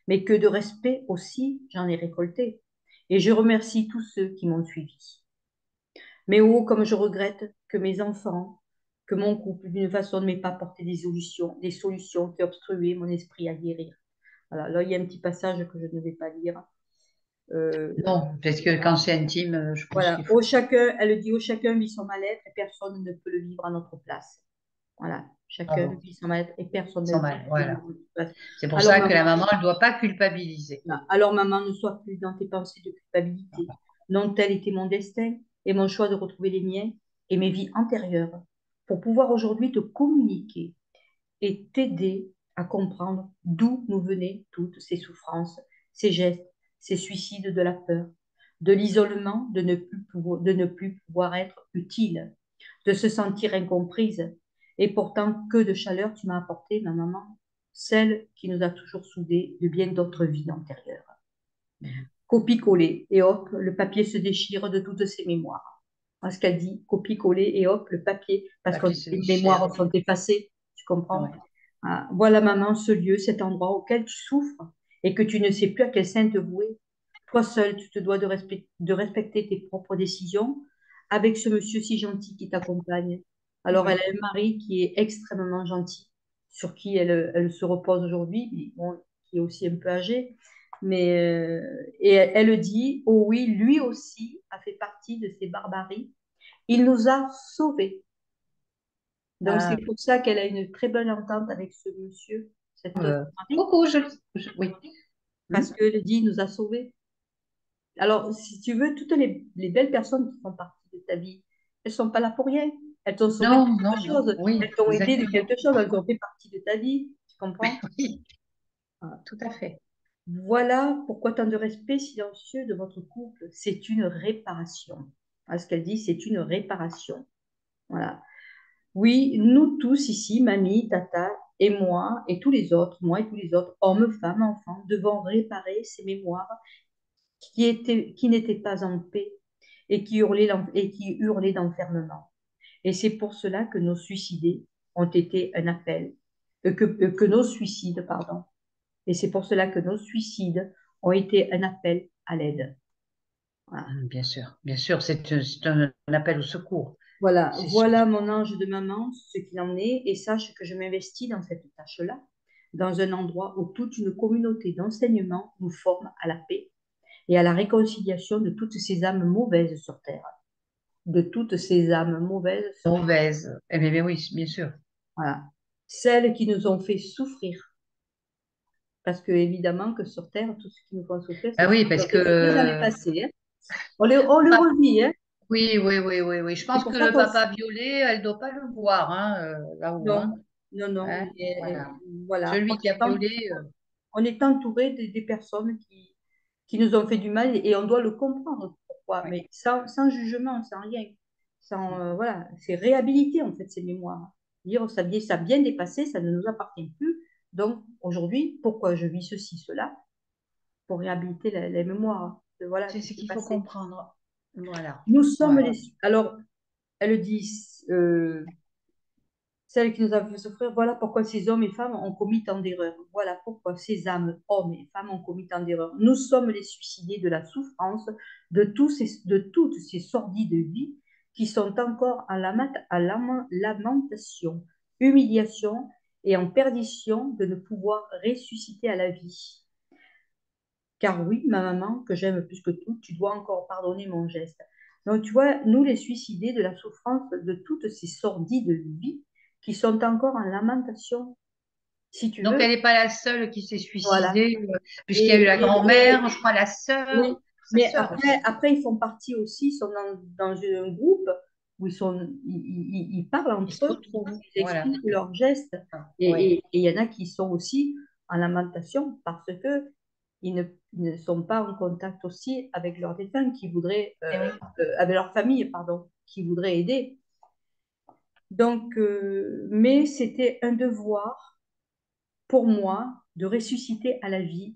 Mais que de respect aussi, j'en ai récolté. Et je remercie tous ceux qui m'ont suivi. Mais oh, comme je regrette que mes enfants, que mon couple, d'une façon, ne m'ait pas apporté des solutions qui obstruaient mon esprit à guérir. Voilà, là, il y a un petit passage que je ne vais pas lire. Non, parce que quand c'est intime, je pense Voilà, qu'il faut. elle dit, au chacun vit son mal-être et personne ne peut le vivre à notre place. Voilà, Ah chacun bon, vit son mal-être et personne ne sans peut mal, le vivre voilà. à notre place. C'est pour Alors ça que maman, la maman, elle ne doit pas culpabiliser. alors maman, ne sois plus dans tes pensées de culpabilité. Non, tel était mon destin et mon choix de retrouver les miens et mes vies antérieures pour pouvoir aujourd'hui te communiquer et t'aider à comprendre d'où nous venaient toutes ces souffrances, ces gestes, ces suicides de la peur, de l'isolement, de ne plus pouvoir être utile, de se sentir incomprise. Et pourtant, que de chaleur tu m'as apporté, ma maman, celle qui nous a toujours soudés de bien d'autres vies antérieures. Mhm. Copie-coller, et hop, le papier se déchire de toutes ces mémoires. Parce qu'elle dit copie-coller, et hop, le papier, parce que Papier se les déchire. mémoires sont effacées, tu comprends? Ouais. Ah, voilà, maman, ce lieu, cet endroit auquel tu souffres et que tu ne sais plus à quel saint te vouer. Toi seul, tu te dois de respecter tes propres décisions avec ce monsieur si gentil qui t'accompagne. Alors, elle Oui. a un mari qui est extrêmement gentil, sur qui elle se repose aujourd'hui, mais bon, qui est aussi un peu âgé. Et elle dit, oh oui, lui aussi a fait partie de ces barbaries. Il nous a sauvés. Donc, c'est Ah, pour ça qu'elle a une très bonne entente avec ce monsieur, euh, son mari, coucou, oui. Hmm. parce qu'elle dit, il nous a sauvés. Alors, si tu veux, toutes les belles personnes qui font partie de ta vie, elles ne sont pas là pour rien. Elles t'ont sauvé de Non, quelque non, non. chose. Oui, Elles t'ont aidé de exactement. quelque chose. Elles ont fait partie de ta vie. Tu comprends? Oui, Voilà. tout à fait. Voilà pourquoi tant de respect silencieux de votre couple. C'est une réparation. Voilà ce qu'elle dit, c'est une réparation. Voilà. Oui, nous tous ici, mamie, tata et moi et tous les autres, moi et tous les autres, hommes, femmes, enfants, devons réparer ces mémoires qui n'étaient pas en paix et qui hurlaient d'enfermement. Et c'est pour cela que nos suicidés ont été un appel, que nos suicides, pardon. Et c'est pour cela que nos suicides ont été un appel à l'aide. Voilà. Bien sûr, c'est un appel au secours, Voilà, c'est sûr. voilà mon ange de maman, ce qu'il en est, et sache que je m'investis dans cette tâche-là, dans un endroit où toute une communauté d'enseignement nous forme à la paix et à la réconciliation de toutes ces âmes mauvaises sur Terre. De toutes ces âmes mauvaises sur Terre. Mauvaise. Eh bien, oui, bien sûr. Voilà. Celles qui nous ont fait souffrir. Parce que, évidemment, que sur Terre, tout ce qui nous fait souffrir, Ah c'est oui, parce que des années passées. Hein. On le pap- revit. Hein. oui, oui, oui, oui, oui. Je C'est pense pour que ça le qu'on. papa violet, elle ne doit pas le voir, hein, là-haut, Non, hein. non, non. Hein, voilà. Voilà. Celui qui a violé, On est entouré des personnes qui nous ont fait du mal et on doit le comprendre pourquoi, ouais. mais sans jugement, sans rien. Voilà, c'est réhabiliter en fait ces mémoires. Dire ça a bien dépassé, ça ne nous appartient plus. Donc aujourd'hui, pourquoi je vis ceci, cela, pour réhabiliter les mémoires de voilà C'est ce ce qui s'est qu'il faut passé. comprendre. Voilà. Nous sommes Voilà. les. Alors, elle dit, celle qui nous a fait souffrir, voilà pourquoi ces hommes et femmes ont commis tant d'erreurs. Voilà pourquoi ces âmes, hommes et femmes, ont commis tant d'erreurs. Nous sommes les suicidés de la souffrance de toutes ces sordides vies qui sont encore lamentation, humiliation et en perdition de ne pouvoir ressusciter à la vie. Car oui, ma maman, que j'aime plus que tout, tu dois encore pardonner mon geste. Donc, tu vois, nous, les suicidés de la souffrance de toutes ces sordides vies qui sont encore en lamentation, si tu Donc, veux, elle n'est pas la seule qui s'est voilà. suicidée, puisqu'il y a eu Et, la et, grand-mère, je crois la oui, sœur, sa mais sœur aussi. après, ils font partie aussi, ils sont dans un groupe où ils parlent Ils entre se eux, retrouvent. ils Voilà. expliquent leurs gestes. Ah, Et ouais. il y en a qui sont aussi en lamentation parce que ils ne sont pas en contact aussi avec leurs défunts qui voudraient, Eh oui. avec leur famille, pardon, qui voudraient aider. Donc, mais c'était un devoir pour moi de ressusciter à la vie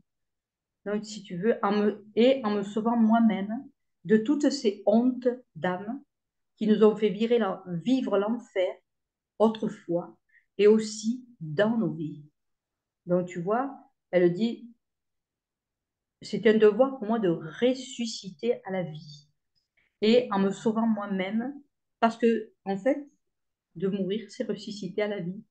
donc, si tu veux, en me sauvant moi-même de toutes ces hontes d'âme qui nous ont fait vivre l'enfer autrefois et aussi dans nos vies. Donc, tu vois, elle dit, c'est un devoir pour moi de ressusciter à la vie et en me sauvant moi-même parce que, en fait, de mourir, c'est ressusciter à la vie.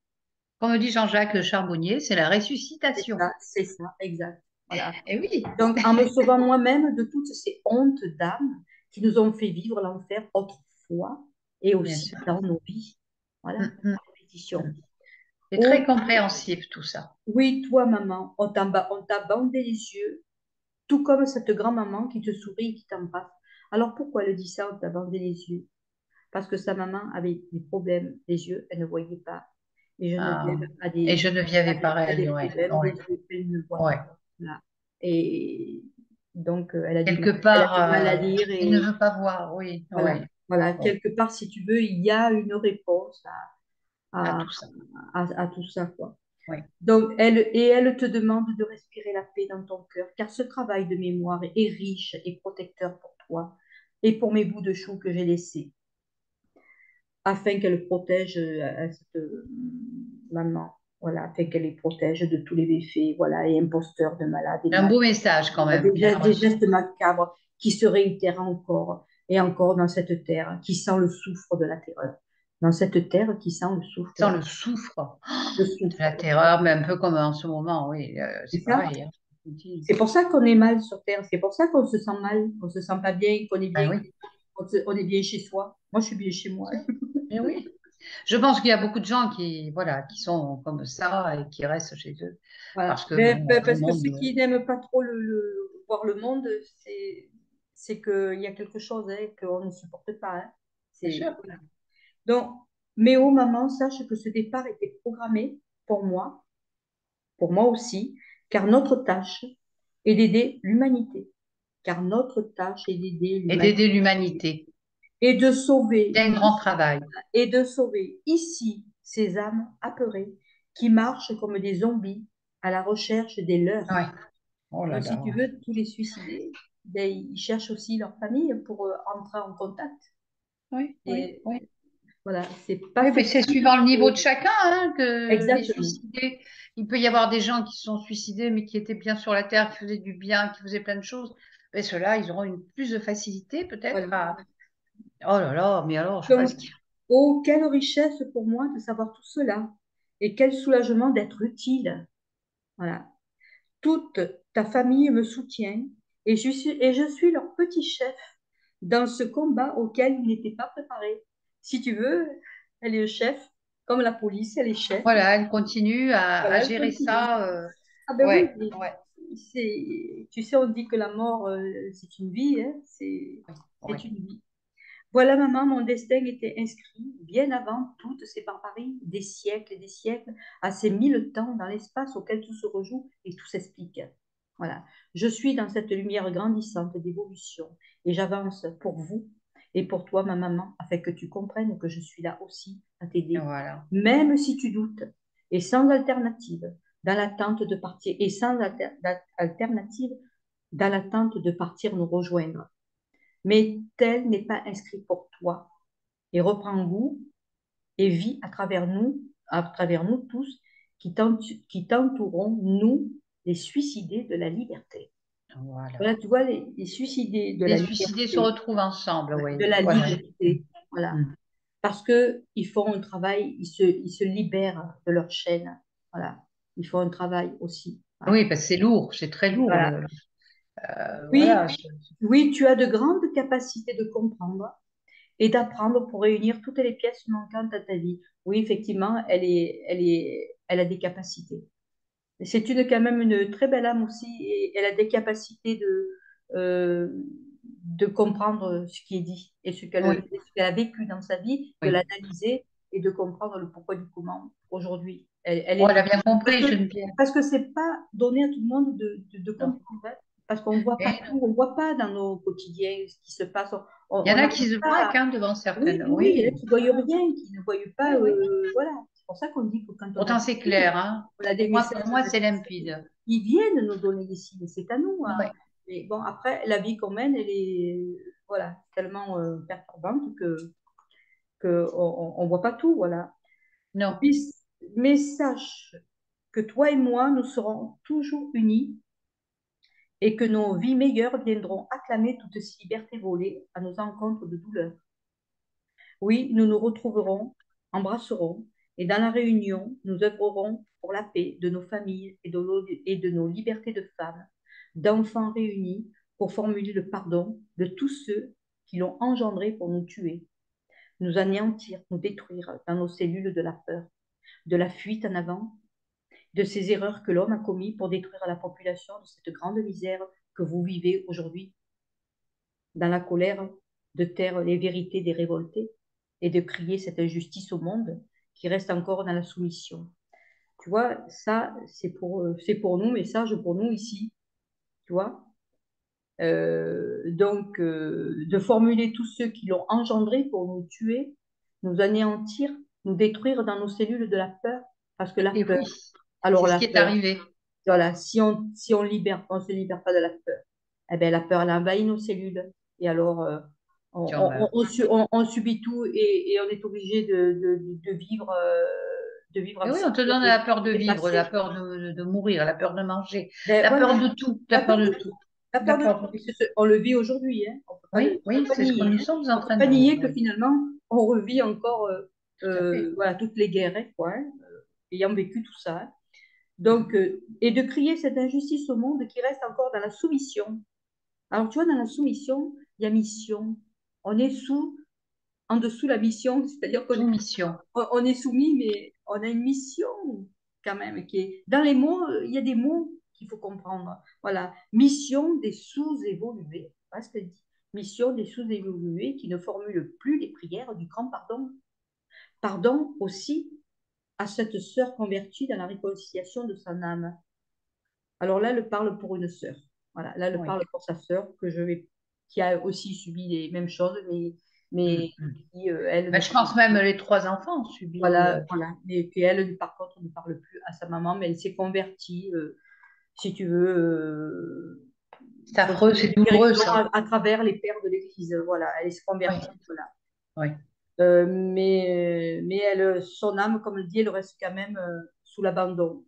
Comme dit Jean-Jacques Charbonnier, c'est la ressuscitation. C'est ça, exact. Voilà. Et oui, Donc, en me sauvant moi-même de toutes ces hontes d'âme qui nous ont fait vivre l'enfer autrefois et bien aussi sûr. dans nos vies. Voilà, Mm, mm, répétition. mm. C'est très Oh, compréhensif tout ça. oui, toi, maman, on t'a bandé les yeux, tout comme cette grand-maman qui te sourit et qui t'embrasse. Alors, pourquoi elle dit ça, on t'a bandé les yeux? Parce que sa maman avait des problèmes des yeux, elle ne voyait pas. Et Ah. Geneviève Et Geneviève est a pareil, des ouais, problèmes des ouais, yeux qu'elle ne voit ouais. pas. Voilà. Et donc, Quelque elle a part, du mal à lire. elle ne Et veut pas voir, oui, voilà, ouais, voilà, ouais, quelque part, si tu veux, il y a une réponse à à, tout ça. à tout ça, quoi. Oui. Donc, elle te demande de respirer la paix dans ton cœur, car ce travail de mémoire est riche et protecteur pour toi et pour mes bouts de chou que j'ai laissés, afin qu'elle protège cette maman, voilà, afin qu'elle les protège de tous les méfaits, voilà, et imposteurs de malades et de Un malades. beau message quand Voilà, même qu'elle a des reçu. gestes macabres qui se réitèrent encore et encore dans cette terre qui sent le soufre de la terreur. Dans cette terre qui sent le soufre de Sans le souffre, le de la soufre. terreur, mais un peu comme en ce moment, oui, C'est c'est ça? pareil, hein. Continue. C'est pour ça qu'on est mal sur terre. C'est pour ça qu'on se sent mal, qu'on se sent pas bien, qu'on est Ah bien, oui, on est bien chez soi. Moi, je suis bien chez moi. mais oui. Je pense qu'il y a beaucoup de gens qui, voilà, qui sont comme ça et qui restent chez eux Voilà. parce que bon, le Parce que monde, ceux qui n'aiment pas trop voir le monde, c'est qu'il y a quelque chose hein, qu'on ne supporte pas. Hein. bien sûr. Voilà. Donc, mais oh maman, sache que ce départ était programmé pour pour moi aussi, car notre tâche est d'aider l'humanité. Car notre tâche est d'aider Et l'humanité d'aider l'humanité. et de sauver C'est un grand travail. ici ces âmes apeurées qui marchent comme des zombies à la recherche des leurs. Ouais. Oh là Donc, si là. tu veux tous les suicider, ben, ils cherchent aussi leur famille pour entrer en contact. Oui, oui, Et oui. voilà, c'est pas Oui, mais c'est facile. suivant le niveau de chacun, hein, que les Exactement. suicidés. Il peut y avoir des gens qui se sont suicidés, mais qui étaient bien sur la terre, qui faisaient du bien, qui faisaient plein de choses. Et ceux-là, ils auront une plus de facilité peut-être Voilà. à. Oh là là, mais alors, je sais pas Donc, ce qu'il y a. oh, quelle richesse pour moi de savoir tout cela. Et quel soulagement d'être utile. Voilà. Toute ta famille me soutient et je suis leur petit chef dans ce combat auquel ils n'étaient pas préparés. Si tu veux, elle est le chef, comme la police, elle est chef. Voilà, elle continue à Voilà, elle gérer continue. ça. Ah ben oui, Ouais, ouais, tu sais, on dit que la mort, c'est une vie, hein, ouais, c'est ouais. une vie. Voilà, maman, mon destin était inscrit bien avant toutes ces barbaries, des siècles et des siècles, à ces 1000 temps dans l'espace auquel tout se rejoue et tout s'explique. Voilà. Je suis dans cette lumière grandissante d'évolution et j'avance pour vous et pour toi, ma maman, afin que tu comprennes que je suis là aussi à t'aider, Voilà. même si tu doutes et sans alternative, dans l'attente de partir, et sans alternative, dans l'attente de partir nous rejoindre. Mais tel n'est pas inscrit pour toi et reprends goût et vis à travers nous tous qui t'entourons, nous, les suicidés de la liberté. Voilà. Voilà, tu vois, les suicidés de Les la suicidés se liberté, retrouvent ensemble, oui. de la Voilà. liberté, voilà. Mm. Parce que ils font un travail, ils se libèrent de leur chaîne, voilà. Ils font un travail aussi, voilà. Oui, parce que c'est lourd, c'est très lourd. Voilà. Oui, Voilà. oui, tu as de grandes capacités de comprendre et d'apprendre pour réunir toutes les pièces manquantes à ta vie. Oui, effectivement, elle a des capacités. C'est quand même une très belle âme aussi et elle a des capacités euh, de comprendre ce qui est dit et Oui, ce qu'elle a vécu dans sa vie, de oui. l'analyser et de comprendre le pourquoi du comment aujourd'hui. Elle Oh, est elle là. a bien Parce compris, que Geneviève. parce que c'est pas donné à tout le monde de Non. comprendre. Hein. Parce qu'on voit pas Et tout, on voit pas dans nos quotidiens ce qui se passe. il y On en a n'arrive qui se pas. braquent hein, devant Oui, certaines. oui, oui, il y en a Oui, qui ne voient rien, qui ne voient oui, pas. oui. Voilà. C'est pour ça qu'on dit que quand Pourtant, c'est clair, hein. on a des Pour messages moi, de c'est limpide. ils viennent nous donner des signes, c'est à nous. Hein. Oui. Mais bon, après, la vie qu'on mène, elle est voilà, tellement perturbante que on voit pas tout. Voilà. Non. Mais, mais sache que toi et moi, nous serons toujours unis et que nos vies meilleures viendront acclamer toutes ces libertés volées à nos encontres de douleur. Oui, nous nous retrouverons, embrasserons, et dans la réunion, nous œuvrerons pour la paix de nos familles et de nos libertés de femmes, d'enfants réunis pour formuler le pardon de tous ceux qui l'ont engendré pour nous tuer, nous anéantir, nous détruire dans nos cellules de la peur, de la fuite en avant, de ces erreurs que l'homme a commises pour détruire la population de cette grande misère que vous vivez aujourd'hui, dans la colère, de taire les vérités des révoltés et de crier cette injustice au monde qui reste encore dans la soumission. Tu vois, ça, c'est pour nous, message pour nous ici, tu vois. De formuler tous ceux qui l'ont engendré pour nous tuer, nous anéantir, nous détruire dans nos cellules de la peur, parce que la Et peur, oui, alors c'est ce la qui est peur, arrivé. voilà, si on libère, on se libère pas de la peur, eh ben la peur, elle envahit nos cellules, et alors Tu en meurs. on subit tout et on est obligé de vivre Et avec oui, ça, on te donne la peur de c'est vivre, la passé. peur de mourir, la peur de manger, Ben la peur voilà, de tout, la la peur peur de de tout, tout. La la peur de tout. peur de tout. On le vit aujourd'hui, hein. Oui, On peut oui, pas c'est ce que nier, nous hein. sommes On en peut train pas de vivre. nier que Oui, finalement, on revit encore tout à fait. voilà, toutes les guerres, hein, quoi, hein, ayant vécu tout ça, hein. Donc, Mhm. et de crier cette injustice au monde qui reste encore dans la soumission. Alors, tu vois, dans la soumission, il y a mission. On est en dessous la mission, c'est-à-dire Soumission. on est soumis, mais on a une mission quand même qui est. Dans les mots, il y a des mots qu'il faut comprendre. Voilà, mission des sous-évolués. Voilà ce que dit. Mission des sous-évolués qui ne formulent plus les prières du grand pardon. Pardon aussi à cette sœur convertie dans la réconciliation de son âme. Alors là, elle parle pour une sœur. Voilà, là, elle Oui. parle pour sa sœur qui a aussi subi les mêmes choses, Mm, mais mm. qui, elle, Ben, ne je parle pense même les trois enfants ont subi. voilà, voilà. Et puis elle, par contre, ne parle plus à sa maman, mais elle s'est convertie, si tu veux, C'est son affreux, c'est douloureux direction ça. à travers les pères de l'Église. Voilà, elle s'est Oui, convertie. Voilà. oui. Mais elle, son âme, comme elle dit, elle reste quand même sous l'abandon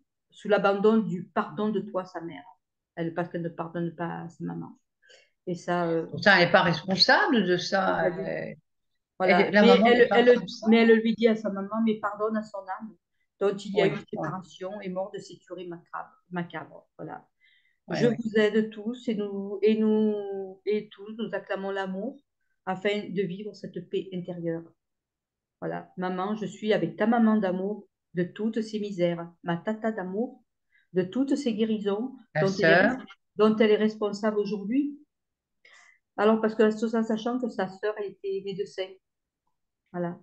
du pardon de toi, sa mère. Elle, parce qu'elle ne pardonne pas à sa maman. Et ça, Pourtant, elle n'est pas responsable de c'est ça. pas du Voilà. La maman n'est pas Mais responsable. elle lui dit à sa maman, mais pardonne à son âme, dont il y a Oui, eu oui, séparation et mort de ces tueries macabres. Voilà. oui, Je oui. vous aide tous et tous, nous acclamons l'amour afin de vivre cette paix intérieure. Voilà. Maman, je suis avec ta maman d'amour de toutes ces misères, ma tata d'amour de toutes ces guérisons La sœur, dont elle est responsable aujourd'hui. Alors, parce que tout ça, sachant que sa sœur, elle était médecin. Voilà.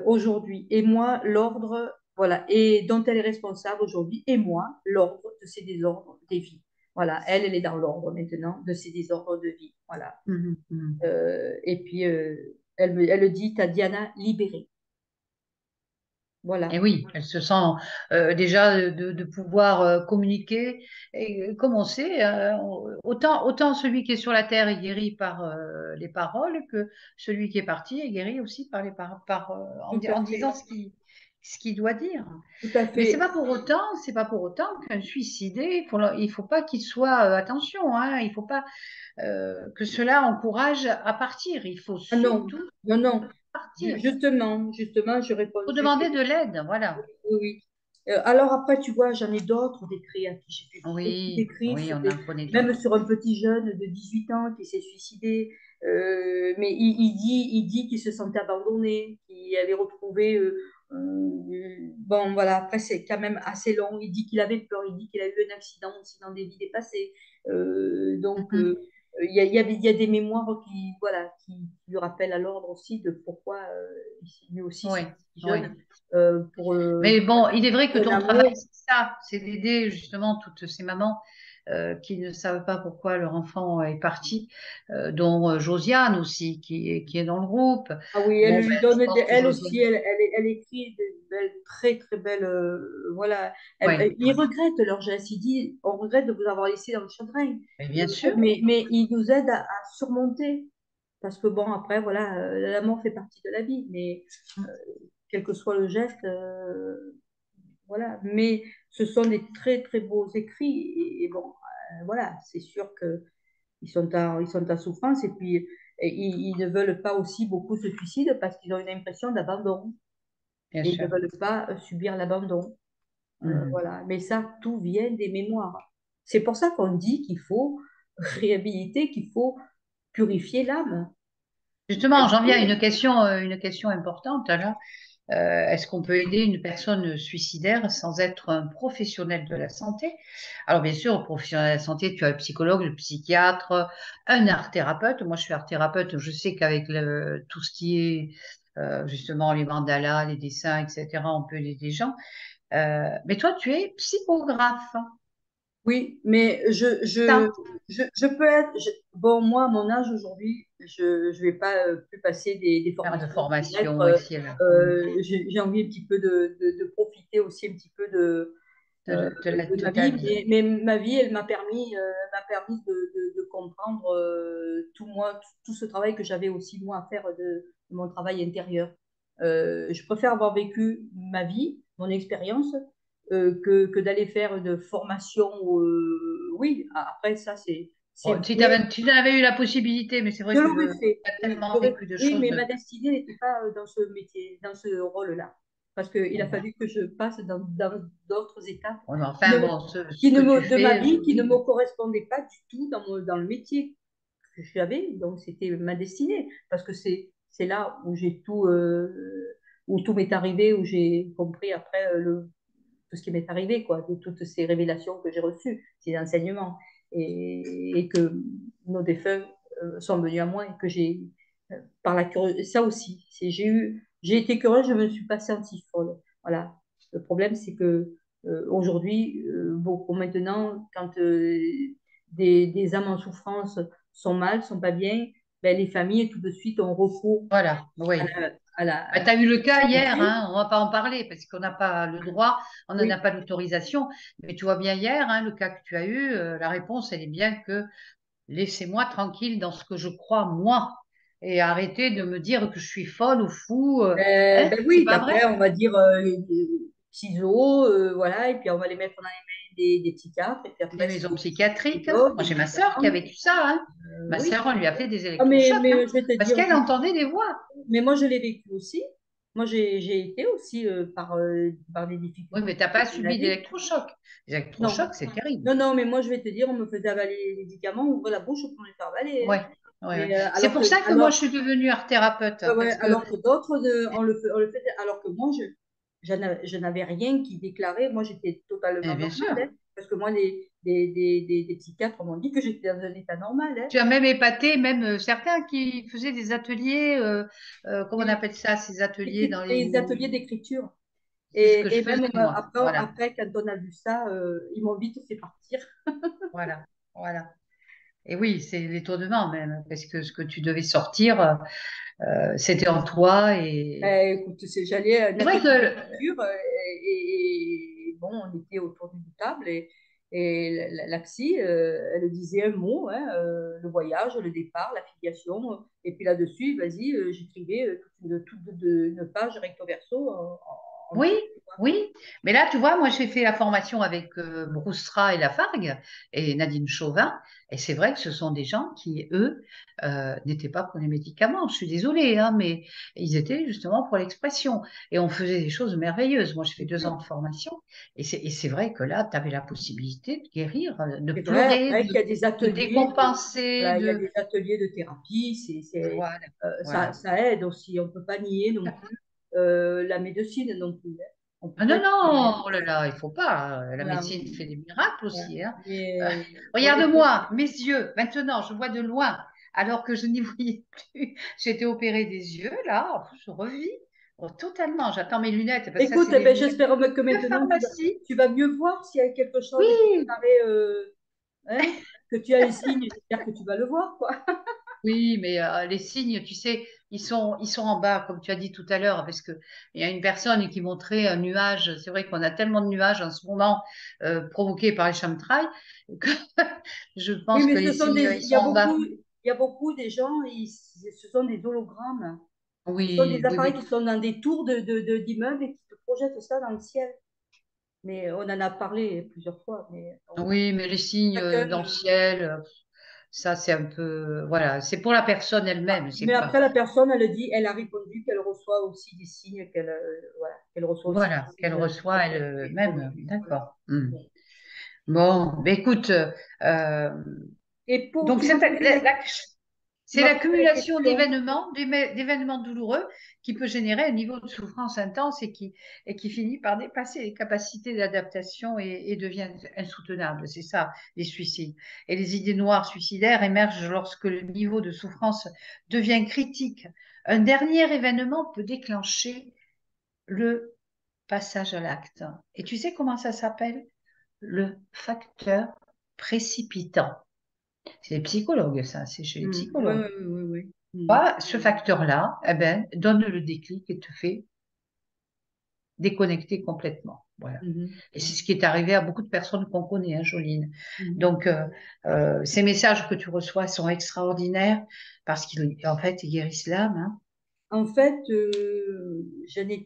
Aujourd'hui. Et moi, l'ordre, voilà, et dont elle est responsable aujourd'hui, et moi, l'ordre de ces désordres des vies. Voilà, elle est dans l'ordre maintenant de ces désordres de vie. Voilà. mhm, mhm. Et puis, elle dit, Tadiana, libérée. Et Voilà. oui, elle se sent déjà de pouvoir communiquer. Et comme on sait, autant celui qui est sur la terre est guéri par les paroles que celui qui est parti est guéri aussi par Tout à en fait. disant ce qu'il doit dire. Tout à Mais fait. c'est pas pour autant qu'un suicidé, il faut pas qu'il soit, attention, hein, il faut pas que cela encourage à partir. Il faut Ah non, surtout non, non. partir. Justement, je réponds Il faut juste. demander de l'aide, voilà. Oui, oui. Alors après, tu vois, j'en ai d'autres d'écrits à qui j'ai fait beaucoup Oui, d'écrits, oui, on en connaît même d'autres. sur un petit jeune de 18 ans qui s'est suicidé. Mais il dit qu'il se sentait abandonné, qu'il avait retrouvé. Bon, voilà, après, c'est quand même assez long. Il dit qu'il avait peur, il dit qu'il a eu un accident aussi dans des vies dépassées. Donc, Mhm. il y a des mémoires qui lui rappellent à l'ordre aussi de pourquoi lui aussi Oui, s'est si oui. jeune pour Mais bon, il est vrai que un ton travail, amour. c'est ça, c'est d'aider justement toutes ces mamans qui ne savent pas pourquoi leur enfant est parti, dont Josiane aussi, qui est dans le groupe. Ah oui, elle Bon, lui ben, je donne, pense que elle aussi, Josiane, elle écrit de belles, très très belles, voilà. oui, Il regrette leur geste, il dit, on regrette de vous avoir laissé dans le chagrin, mais bien sûr, mais il nous aide à surmonter, parce que bon, après, voilà, la mort fait partie de la vie, mais quel que soit le geste, voilà. Mais ce sont des très très beaux écrits, et bon, voilà, c'est sûr que ils sont en souffrance et puis ils ne veulent pas aussi beaucoup se suicident parce qu'ils ont une impression d'abandon bien et ils ne sûr. veulent pas subir l'abandon. Mhm. Voilà. Mais ça, tout vient des mémoires. C'est pour ça qu'on dit qu'il faut réhabiliter, qu'il faut purifier l'âme. Justement, j'en viens à une question importante là. Est-ce qu'on peut aider une personne suicidaire sans être un professionnel de la santé? Alors, bien sûr, professionnel de la santé, tu as le psychologue, le psychiatre, un art thérapeute. Moi, je suis art thérapeute. Je sais qu'avec tout ce qui est justement les mandalas, les dessins, etc., on peut aider des gens. Mais toi, tu es psychographe. Oui, mais Ça, je peux être. Bon, moi, à mon âge aujourd'hui, je ne vais pas plus passer des faire de formations pour être. formation ici et là. J'ai envie un petit peu de profiter aussi un petit peu de De ma ta vie, vie. mais ma vie, elle m'a permis de comprendre tout moi, tout ce travail que j'avais aussi moi à faire de mon travail intérieur. Je préfère avoir vécu ma vie, mon expérience, que d'aller faire de formation. Oui, après ça, c'est Bon, si vrai. tu avais eu la possibilité, mais c'est Je vrai que l'aurais fait, tu as oui, tellement vécu de oui, choses. mais ma destinée n'était pas dans ce métier, dans ce rôle-là. Parce qu'il a Bon, fallu que je passe dans d'autres étapes ouais, mais qui ne, enfin, bon, ce que tu de ma fais, vie qui ne me oui. correspondaient pas du tout dans le métier que j'avais. Donc, c'était ma destinée. Parce que c'est là où j'ai tout, où tout m'est arrivé, où j'ai compris après tout ce qui m'est arrivé, quoi, de toutes ces révélations que j'ai reçues, ces enseignements, et que nos défunts sont venus à moi et que j'ai, par la curiosité, ça aussi, j'ai été curieuse, je me suis pas sentie folle. Voilà. Le problème, c'est que aujourd'hui, beaucoup maintenant, quand des âmes en souffrance sont mal, sont pas bien, ben, les familles tout de suite ont recours Voilà, à oui. la, à la, Bah, tu as eu le cas hier, spirituelle. hein, on va pas en parler parce qu'on n'a pas le droit, on n'en a Oui. pas l'autorisation. Mais tu vois bien hier, hein, le cas que tu as eu, la réponse, elle est bien que laissez-moi tranquille dans ce que je crois moi et arrêtez de me dire que je suis folle ou fou. Hein, Ben c'est oui, pas après, vrai. on va dire ciseaux, voilà, et puis on va les mettre dans les mains des psychiatres, et puis Les après, c'est maisons des psychiatriques. psychologues, Moi, des j'ai ma sœur qui a médicaments. vécu ça. Hein. Ma Oui. sœur, on lui a fait des Ah, électrochocs hein, je vais te parce dire, qu'elle entendait des voix. mais moi, je l'ai vécu aussi. Moi, j'ai été aussi par des Oui, difficultés mais tu n'as pas de la subi vie. d'électrochocs. Les électrochocs, Non. c'est terrible. Non, non, mais moi, je vais te dire, on me faisait avaler les médicaments, ouvre la bouche pour les faire avaler. Hein. Ouais, ouais, ouais. Et, C'est pour ça que moi, je suis devenue art thérapeute ouais, ouais, parce que, alors que d'autres, on le fait, alors que moi, je n'avais rien qui déclarait. Moi, j'étais totalement bien normale, sûr, hein, parce que moi, des psychiatres m'ont dit que j'étais dans un état normal. Hein. tu as même épaté même certains qui faisaient des ateliers, comment on Oui, appelle ça, ces ateliers dans les... des ateliers d'écriture. C'est ce que je Et faisais, même moi. Voilà, après, quand on a vu ça, ils m'ont vite fait partir. voilà, voilà. Et oui, c'est l'étonnement même, parce que ce que tu devais sortir, c'était en toi. Et Écoute, j'allais à un c'est vrai atelier que d'écriture et bon, on était autour d'une table et la psy, elle disait un mot, hein, le voyage, le départ, la filiation. Et puis là-dessus, vas-y, j'écrivais une page recto verso en oui, dessous. oui. Mais là, tu vois, moi, j'ai fait la formation avec Broussera et Lafargue et Nadine Chauvin. Et c'est vrai que ce sont des gens qui, eux, n'étaient pas pour les médicaments. Je suis désolée, hein, mais ils étaient justement pour l'expression. Et on faisait des choses merveilleuses. Moi, j'ai fait Bien deux sûr. ans de formation. Et c'est vrai que là, tu avais la possibilité de guérir, de C'est vrai, pleurer, après qu'il y a des de ateliers, décompenser, voilà, il y a de... des ateliers de thérapie, Voilà, voilà. ça aide aussi. On ne peut pas nier non plus la médecine non plus. Hein. On peut Ah pas non, dire, non, oh là là, il faut pas. La voilà, médecine fait des miracles voilà. aussi, hein. Euh, Mais regarde-moi, mes yeux. Maintenant, je vois de loin, alors que je n'y voyais plus. J'ai été opérée des yeux, là. En plus, je revis totalement. J'attends mes lunettes, parce que ça, écoute, c'est eh des ben, lunettes j'espère que de maintenant pharmacie. tu vas mieux voir s'il y a quelque chose qui Oui, paraît, hein, que tu as un signe. J'espère que tu vas le voir, quoi. oui, mais les signes, tu sais, ils sont en bas, comme tu as dit tout à l'heure, parce que il y a une personne qui montrait un nuage. C'est vrai qu'on a tellement de nuages en ce moment provoqués par les chemtrails que je Oui, pense mais que les signes, ils sont en bas. il y a beaucoup des gens, ce sont des hologrammes. Ce sont des Oui, oui, appareils oui. qui sont dans des tours d'immeubles et qui te projettent ça dans le ciel. Mais on en a parlé plusieurs fois. Mais bon, Oui, mais les signes chacun. dans le ciel, ça c'est un peu, voilà, c'est pour la personne elle-même, c'est Mais pas, après, la personne, elle dit, elle a répondu qu'elle reçoit aussi des signes, voilà, qu'elle reçoit aussi voilà, des qu'elle signes reçoit quand elle est elle-même, évoluée. Voilà. d'accord. Hmm. Bon, ben écoute, euh, Et pour, donc tu m'as posé la, tu c'est m'as posé la l'accumulation question. d'événements douloureux qui peut générer un niveau de souffrance intense et qui finit par dépasser les capacités d'adaptation et devient insoutenable. C'est ça, les suicides. Et les idées noires suicidaires émergent lorsque le niveau de souffrance devient critique. Un dernier événement peut déclencher le passage à l'acte. Et tu sais comment ça s'appelle? Le facteur précipitant. C'est les psychologues, ça, c'est chez les Oui, psychologues. oui, oui, oui. Ce facteur-là, eh ben, donne le déclic et te fait déconnecter complètement. Voilà. Mhm, Et c'est ce qui est arrivé à beaucoup de personnes qu'on connaît, hein, Joline. mhm. Donc, ces messages que tu reçois sont extraordinaires parce qu'en fait, ils guérissent l'âme. Hein. En fait,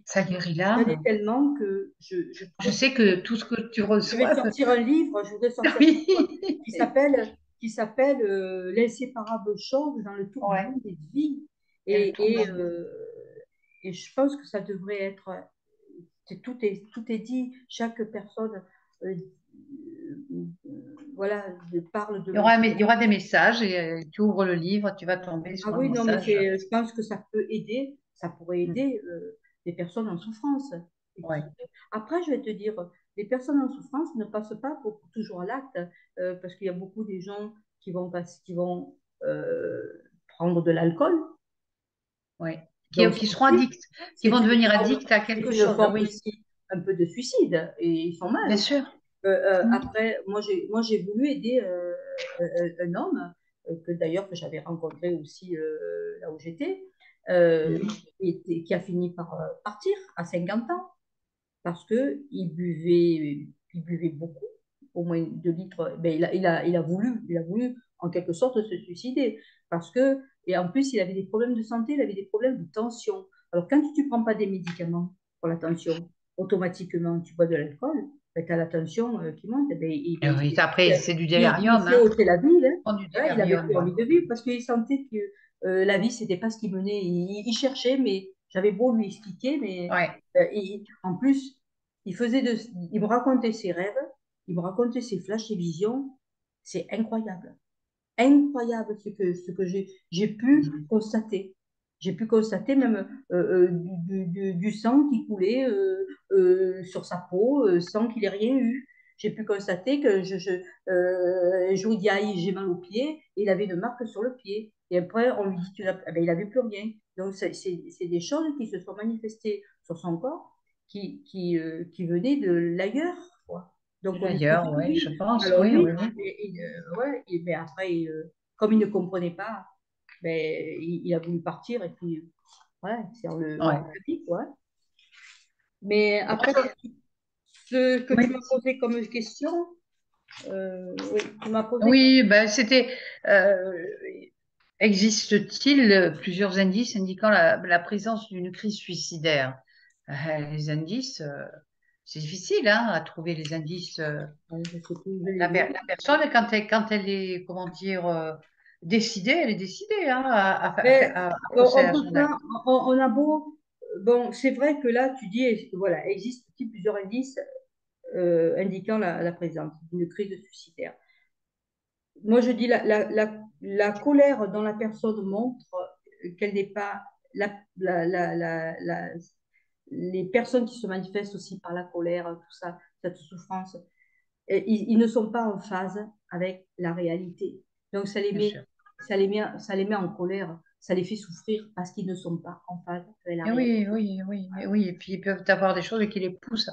Ça guérit j'en ai l'âme. tellement que je Je pourrais sais que tout ce que tu reçois, sortir un livre, je voudrais sortir un livre oui. qui s'appelle L'inséparable chose dans le tourbillon Ouais. des vies. Et le Et, et, tourbillon. euh, et je pense que ça devrait être, tout est dit, chaque personne, euh, voilà, parle de. Il y aura des messages et tu ouvres le livre, tu vas tomber Ah sur un oui, non, mais message. je pense que ça peut aider, ça pourrait Mm. aider des personnes en souffrance. Et Ouais. après, je vais te dire, les personnes en souffrance ne passent pas toujours à l'acte, parce qu'il y a beaucoup des gens qui vont prendre de l'alcool. Ouais. Donc, Qui seront addicts, qui vont devenir addicts à c'est quelque une chose. forme Oui, aussi un peu de suicide, et ils sont mal bien aussi. sûr. Mm. Après, moi, j'ai voulu aider un homme que d'ailleurs que j'avais rencontré aussi là où j'étais, Mhm. qui a fini par partir à 50 ans parce que il buvait beaucoup, au moins 2 litres. Ben, il a voulu en quelque sorte se suicider parce que, et en plus, il avait des problèmes de santé, il avait des problèmes de tension. Alors, quand tu ne prends pas des médicaments pour la tension, automatiquement, tu bois de l'alcool, ben, tu as la tension qui monte. Ben, Oui, après, c'est du il délirium, s'est hein. ôté la vie. Hein. Prendre du Voilà, il n'avait délirium, plus ouais. envie de vivre parce qu'il sentait que la vie, c'était pas ce qu'il menait. Il cherchait, mais j'avais beau lui expliquer, mais Ouais. en plus, il me racontait ses rêves, il me racontait ses flashs, ses visions. C'est incroyable. Incroyable ce que j'ai pu Mhm. constater. J'ai pu constater même du sang qui coulait sur sa peau sans qu'il ait rien eu. J'ai pu constater que un jour il dit aïe, j'ai mal au pied, et il avait une marque sur le pied. Et après, on lui dit, ah ben, il n'avait plus rien. Donc, c'est des choses qui se sont manifestées sur son corps qui venaient de l'ailleurs, quoi. Donc, on lui D'ailleurs, faisait oui, je vivre. pense, Alors, oui, oui, lui, oui. ouais, mais après, comme il ne comprenait pas, ben, il a voulu partir et puis, ouais, c'est le Ouais. vie, quoi. Mais Moi, après, ce que tu oui, m'as posé comme question, oui, tu m'as posé. oui, ben, c'était. Existe-t-il plusieurs indices indiquant la présence d'une crise suicidaire? Les indices, c'est difficile hein, à trouver les indices. Je sais plus où je l'ai vu. La personne, quand elle est, comment dire, décidée, elle est décidée hein, Mais à on procéder à peut son pas, acte. on a beau. Bon, c'est vrai que là, tu dis, voilà, existe-t-il plusieurs indices indiquant la présence d'une crise suicidaire. Moi, je dis la colère dont la personne montre qu'elle n'est pas la, les personnes qui se manifestent aussi par la colère, tout ça, cette souffrance, ils ne sont pas en phase avec la réalité. Donc, Bien sûr. ça les met en colère, ça les fait souffrir parce qu'ils ne sont pas en phase avec la Et réalité. oui, oui, oui, et oui. Et puis ils peuvent avoir des choses qui les poussent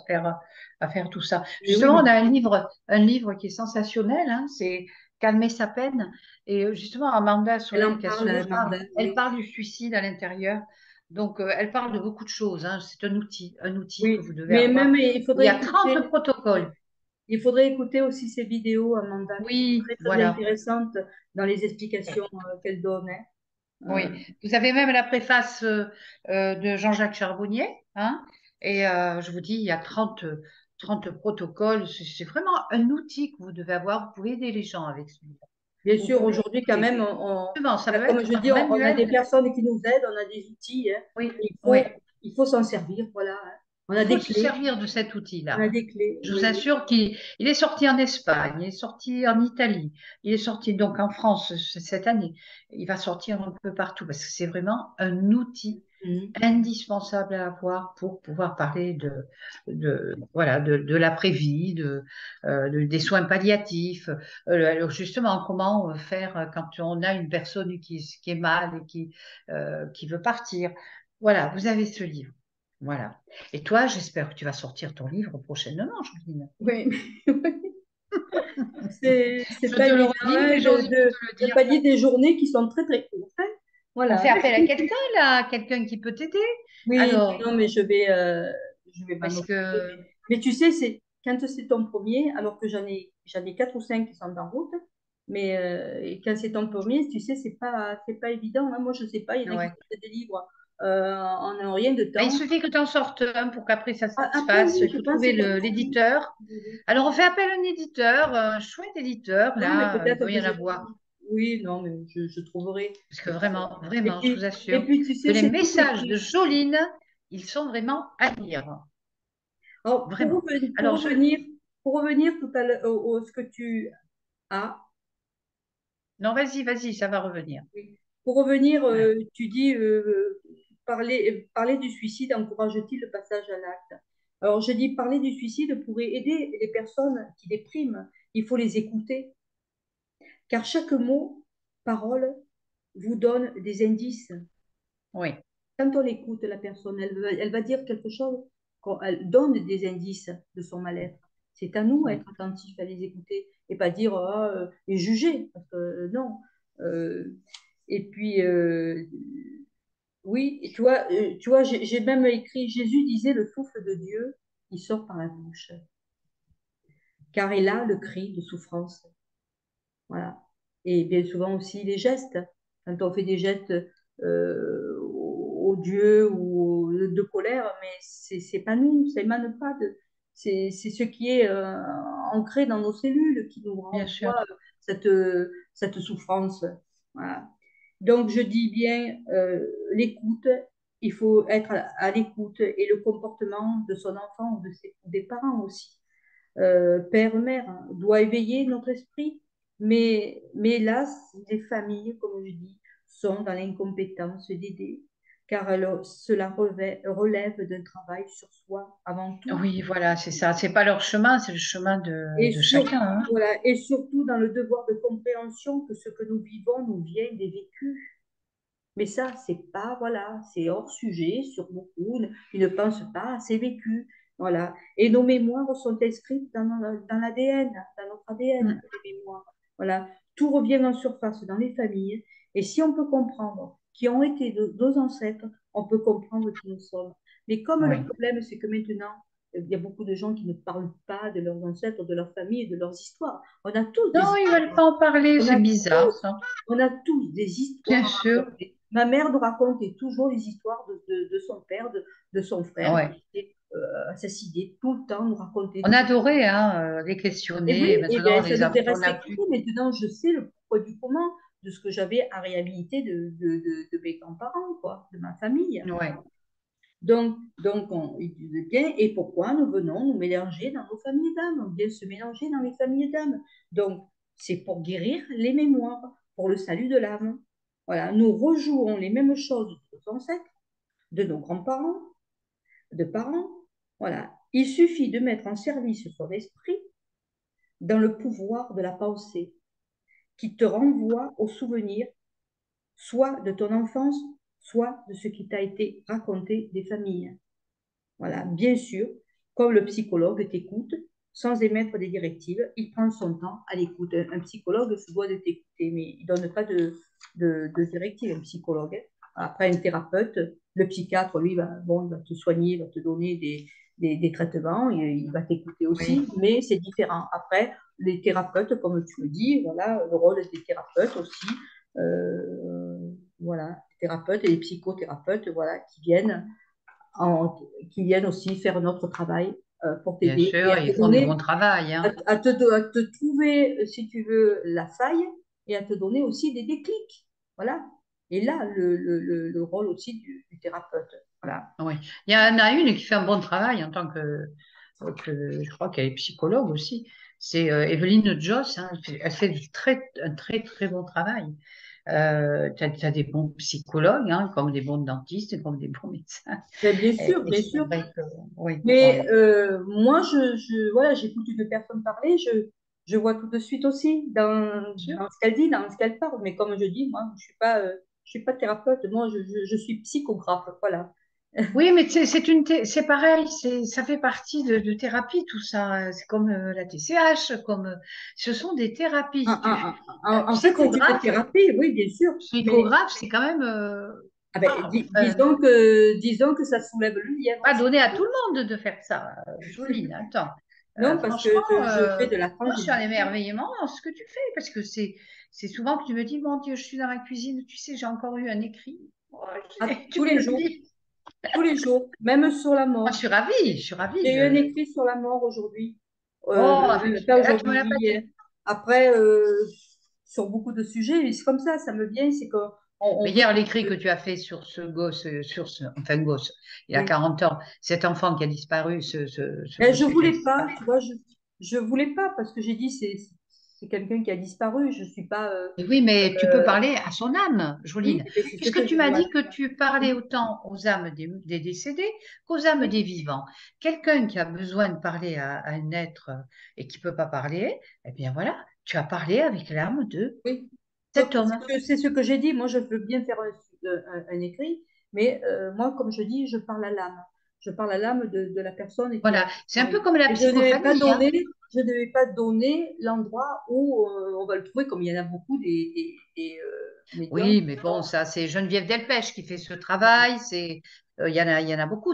à faire tout ça. Mais oui, Justement, mais on a un livre qui est sensationnel, hein, c'est Calmer sa peine. Et justement, Amanda elle Soleil en parle, Casselo Amanda, elle oui. parle du suicide à l'intérieur. Donc, elle parle de beaucoup de choses. Hein. C'est un outil que Oui, vous devez mais avoir. même Il y a 30 protocoles. il faudrait écouter aussi ses vidéos, Amanda, qui sont Oui, très, très voilà. intéressantes dans les explications qu'elle donne. Hein. Oui, vous avez même la préface de Jean-Jacques Charbonnier, hein, et je vous dis, il y a 30 protocoles. C'est vraiment un outil que vous devez avoir. Vous pouvez aider les gens avec celui-là. Bien Vous sûr, pouvez aujourd'hui, quand même, justement, ça peut comme être je dis, par on a des manuel. personnes qui nous aident, on a des outils. Hein. Oui, Il oui, faut, il faut s'en servir, voilà. Hein. On Il a faut des se clés, servir de cet on a outil-là. des clés, Je vous oui, oui. assure qu'il est sorti en Espagne, il est sorti en Italie, il est sorti donc en France cette année. Il va sortir un peu partout parce que c'est vraiment un outil Mhm. indispensable à avoir pour pouvoir parler voilà, de l'après-vie, des soins palliatifs. Alors justement, comment faire quand on a une personne qui est mal et qui veut partir. Voilà, vous avez ce livre. Voilà. Et toi, j'espère que tu vas sortir ton livre prochainement, Jocelyne. Oui, c'est Je pas te le évident redis, hein, mais j'ose plus te le de dire. pallier des journées qui sont très très courtes, hein. On Voilà. fait appel à quelqu'un là, quelqu'un qui peut t'aider. Oui, Alors, non, mais je vais m'en parce occuper. que, Mais tu sais, c'est quand c'est ton premier, alors que j'en ai quatre ou cinq qui sont en route. Mais et quand c'est ton premier, tu sais, c'est pas évident, hein. Moi, je sais pas. Il y en a qui ouais. sortent des livres en un rien de Ben, il temps. suffit que tu en sortes un pour qu'après ça se Après, fasse. oui, Il je faut pense trouver que c'est comme ça. Oui. l'éditeur. Alors, on fait appel à un éditeur, un chouette éditeur, Non, mais là, il peut-être doit que y en avoir. oui, non, mais je trouverai. Parce que vraiment, vraiment, je vous Et assure puis, tu que sais, les c'est tout messages de écrit. Joline, ils sont vraiment à lire. Alors, Vraiment. Alors, pour revenir tout à l'heure ce que tu as, non, vas-y, vas-y, ça va revenir. oui. Pour revenir, Voilà. tu dis parler du suicide encourage-t-il le passage à l'acte? Alors, je dis parler du suicide pourrait aider les personnes qui dépriment. Il faut les écouter, car chaque mot, parole, vous donne des indices. Oui, Quand on écoute la personne, elle va dire quelque chose, elle donne des indices de son mal-être. C'est à nous oui. d'être attentifs à les écouter et pas dire et juger, parce que non. Euh, et puis, oui, tu vois j'ai même écrit, Jésus disait, le souffle de Dieu, il sort par la bouche, car il a le cri de souffrance. Voilà. Et bien souvent aussi les gestes. Quand on fait des gestes odieux ou de colère, mais c'est pas nous, ça émane pas de. C'est ce qui est ancré dans nos cellules qui nous Bien sûr. renvoie cette, cette souffrance. Voilà. Donc je dis bien l'écoute, il faut être à l'écoute et le comportement de son enfant ou des parents aussi père, mère, hein, doit éveiller notre esprit. Mais hélas, les familles, comme je dis, sont dans l'incompétence d'aider, car cela relève d'un travail sur soi avant tout. Oui, voilà, c'est ça. C'est pas leur chemin, c'est le chemin de chacun, hein. Voilà, et surtout dans le devoir de compréhension que ce que nous vivons nous vient des vécus. Mais ça, c'est pas, voilà, c'est hors sujet sur beaucoup. Ils ne pensent pas à ces vécus. Voilà. Et nos mémoires sont inscrites dans l'ADN, dans notre ADN, Mm. les mémoires. Voilà. Tout revient en surface dans les familles. Et si on peut comprendre qui ont été nos ancêtres, on peut comprendre qui nous sommes. Mais comme le Oui. problème, c'est que maintenant, il y a beaucoup de gens qui ne parlent pas de leurs ancêtres, de leur famille, de leurs histoires. On a tous Non, des ils veulent histoires. pas en parler, On c'est a bizarre, ça. on a tous des Bien histoires à sûr. raconter. Ma mère nous racontait toujours les histoires de son père, de son frère qui Ouais. a été assassiné. Tout le temps, nous racontait On tout. adorait hein, les Et oui, questionner. et Maintenant, bien, ça nous est on n'a resté plus. coupé. Maintenant, je sais le pourquoi du comment de ce que j'avais à réhabiliter de mes grands-parents, quoi, de ma famille. Ouais. Il disait bien, et pourquoi nous venons nous mélanger dans nos familles d'âmes, bien se mélanger dans les familles d'âmes. Donc, c'est pour guérir les mémoires, pour le salut de l'âme. Voilà, nous rejouons les mêmes choses de nos ancêtres, de nos grands-parents, de parents. Voilà, il suffit de mettre en service son esprit dans le pouvoir de la pensée, qui te renvoie au souvenir, soit de ton enfance, soit de ce qui t'a été raconté des familles. Voilà, bien sûr, comme le psychologue t'écoute sans émettre des directives, il prend son temps à l'écoute. Un psychologue se doit de t'écouter, mais il ne donne pas de directives, un psychologue. Après, un thérapeute, le psychiatre, lui, bon, il va te soigner, il va te donner des traitements, il va t'écouter Oui. aussi, mais c'est différent. Après, les thérapeutes, comme tu le dis, voilà, le rôle des thérapeutes aussi, voilà, les thérapeutes et les psychothérapeutes, voilà, en- qui viennent aussi faire notre travail pour Bien t'aider et sûr, à te ils font du bon donner, travail, hein. à te trouver, si tu veux, la faille et à te donner aussi des déclics. Voilà. Et là, le rôle aussi du thérapeute. Voilà. Oui. Il y en a une qui fait un bon travail en tant je crois qu'elle est psychologue aussi. C'est Evelyne Joss, hein. Elle fait un très, très bon travail. Tu as, des bons psychologues, hein, comme des bons dentistes, comme des bons médecins. Mais bien Et, sûr, et bien c'est sûr. vrai que, oui, Mais oui, moi, voilà, j'écoute une personne parler, je vois tout de suite aussi bien sûr. dans ce qu'elle dit, dans ce qu'elle parle. Mais comme je dis, moi, je suis pas thérapeute, moi, je suis psychographe, voilà. Oui, mais c'est pareil, ça fait partie de thérapie, tout ça. C'est comme la TCH, ce sont des En, thérapies. en fait, c'est une Psychographe, thérapie, oui, bien sûr. Mais psychographe, c'est quand même ah ben, disons que ça soulève le lien pas aussi. donné à tout le monde de faire ça, Joline. Attends, Non, parce que franchement, je fais de la moi, je suis un transgénération. émerveillement dans ce que tu fais, parce que c'est souvent que tu me dis, mon Dieu, je suis dans la cuisine, tu sais, j'ai encore eu un écrit. Oh, tu Tous me les le jours, dis. tous les jours, même sur la Moi, mort. je suis ravie J'ai eu un de. écrit sur la mort aujourd'hui. Oh, Pas là, tu me aujourd'hui, l'as pas hier. dit. Après, sur beaucoup de sujets, c'est comme ça me vient, c'est qu'on Mais on veut. hier, l'écrit que tu as fait sur ce gosse, enfin gosse, il a Oui. 40 ans, cet enfant qui a disparu, ce Mais je monsieur qui a voulais pas, disparu. tu vois, je voulais pas parce que j'ai dit c'est quelqu'un qui a disparu. Je suis pas. Et oui, mais tu peux Euh, parler à son âme, oui, Joline. mais c'est ce Puisque que tu je m'as dois dit que tu parlais faire. autant aux âmes des décédés qu'aux âmes Oui, des vivants. Quelqu'un qui a besoin de parler à un être et qui ne peut pas parler, eh bien voilà, tu as parlé avec l'âme de oui. cet homme. C'est ce que j'ai dit. Moi, je veux bien faire un écrit, mais moi, comme je dis, je parle à l'âme. Je parle à l'âme de la personne qui a Voilà, c'est un peu disparu. comme la Et je ne vais pas psychophanie, hein. donner, je ne vais pas donner l'endroit où on va le trouver, comme il y en a beaucoup médiums. Oui, mais bon, ça, c'est Geneviève Delpech qui fait ce travail. Il y en a beaucoup.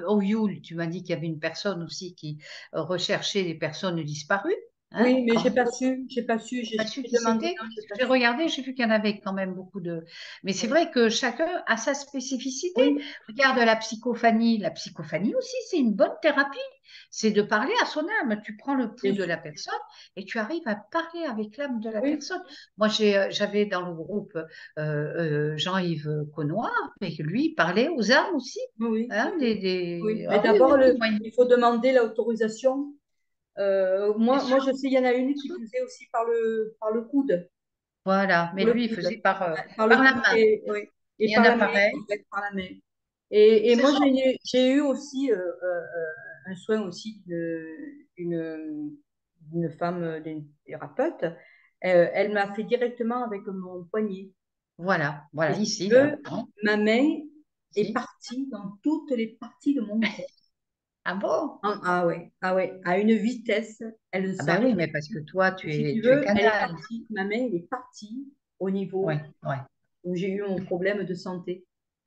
Au Yule, tu m'as dit qu'il y avait une personne aussi qui recherchait les personnes disparues. Hein, Oui, mais quand même. j'ai pas su, J'ai pas su j'ai qui demandé, c'était. non, j'ai pas J'ai su. regardé, j'ai vu qu'il y en avait quand même beaucoup de. Mais c'est Oui, vrai que chacun a sa spécificité. oui, Regarde la psychophanie. La psychophanie aussi, c'est une bonne thérapie. C'est de parler à son âme. Tu prends le pouls bien de sûr. la personne et tu arrives à parler avec l'âme de la Oui, personne. Moi, j'avais dans le groupe Jean-Yves Connoir, mais lui, il parlait aux âmes aussi. oui, oui, Hein, oui, oui. Oui. Mais Ah oui, oui, d'abord, oui. il faut demander l'autorisation. Bien Moi, sûr. je sais, il y en a une qui faisait aussi par le coude. Voilà. Mais Pour le lui, il coude. faisait Par le par la coude main. oui. Et Il y en par a la main, pareil. en fait, par la main. Et Ce moi, sont j'ai eu aussi un soin aussi d'une femme, d'une thérapeute. Elle m'a fait directement avec mon poignet. Voilà, Et voilà, si tu ici, là, veux, hein, ma main est ici. partie dans toutes les parties de mon corps. Ah bon? Ah ouais, à une vitesse, elle ne Ah ben oui, s'arrêtait mais parce que toi, plus. Si tu tu es veux, elle est canal. partie, ma main, elle est partie au Oui, niveau oui. où j'ai eu mon problème de santé.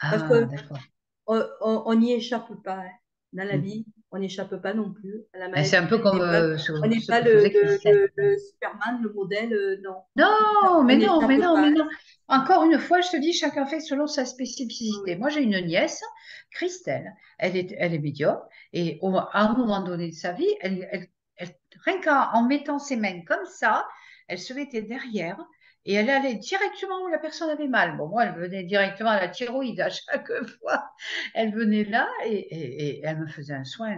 Parce Ah, que d'accord. on n'y échappe pas, hein. Dans la Hmm. vie, on n'échappe pas non plus à la Ben, c'est maladie. un peu comme On n'est ce pas que faisait Christelle. le Superman, le modèle, non. Non, On mais non, mais n'échappe non, pas, mais hein. non. Encore une fois, je te dis, chacun fait selon sa spécificité. Oui, Moi, j'ai une nièce, Christelle, elle est médium, et à un moment donné de sa vie, rien qu'en mettant ses mains comme ça, elle se mettait derrière et elle allait directement où la personne avait mal. Bon, moi, elle venait directement à la thyroïde à chaque fois. Elle venait là et elle me faisait un soin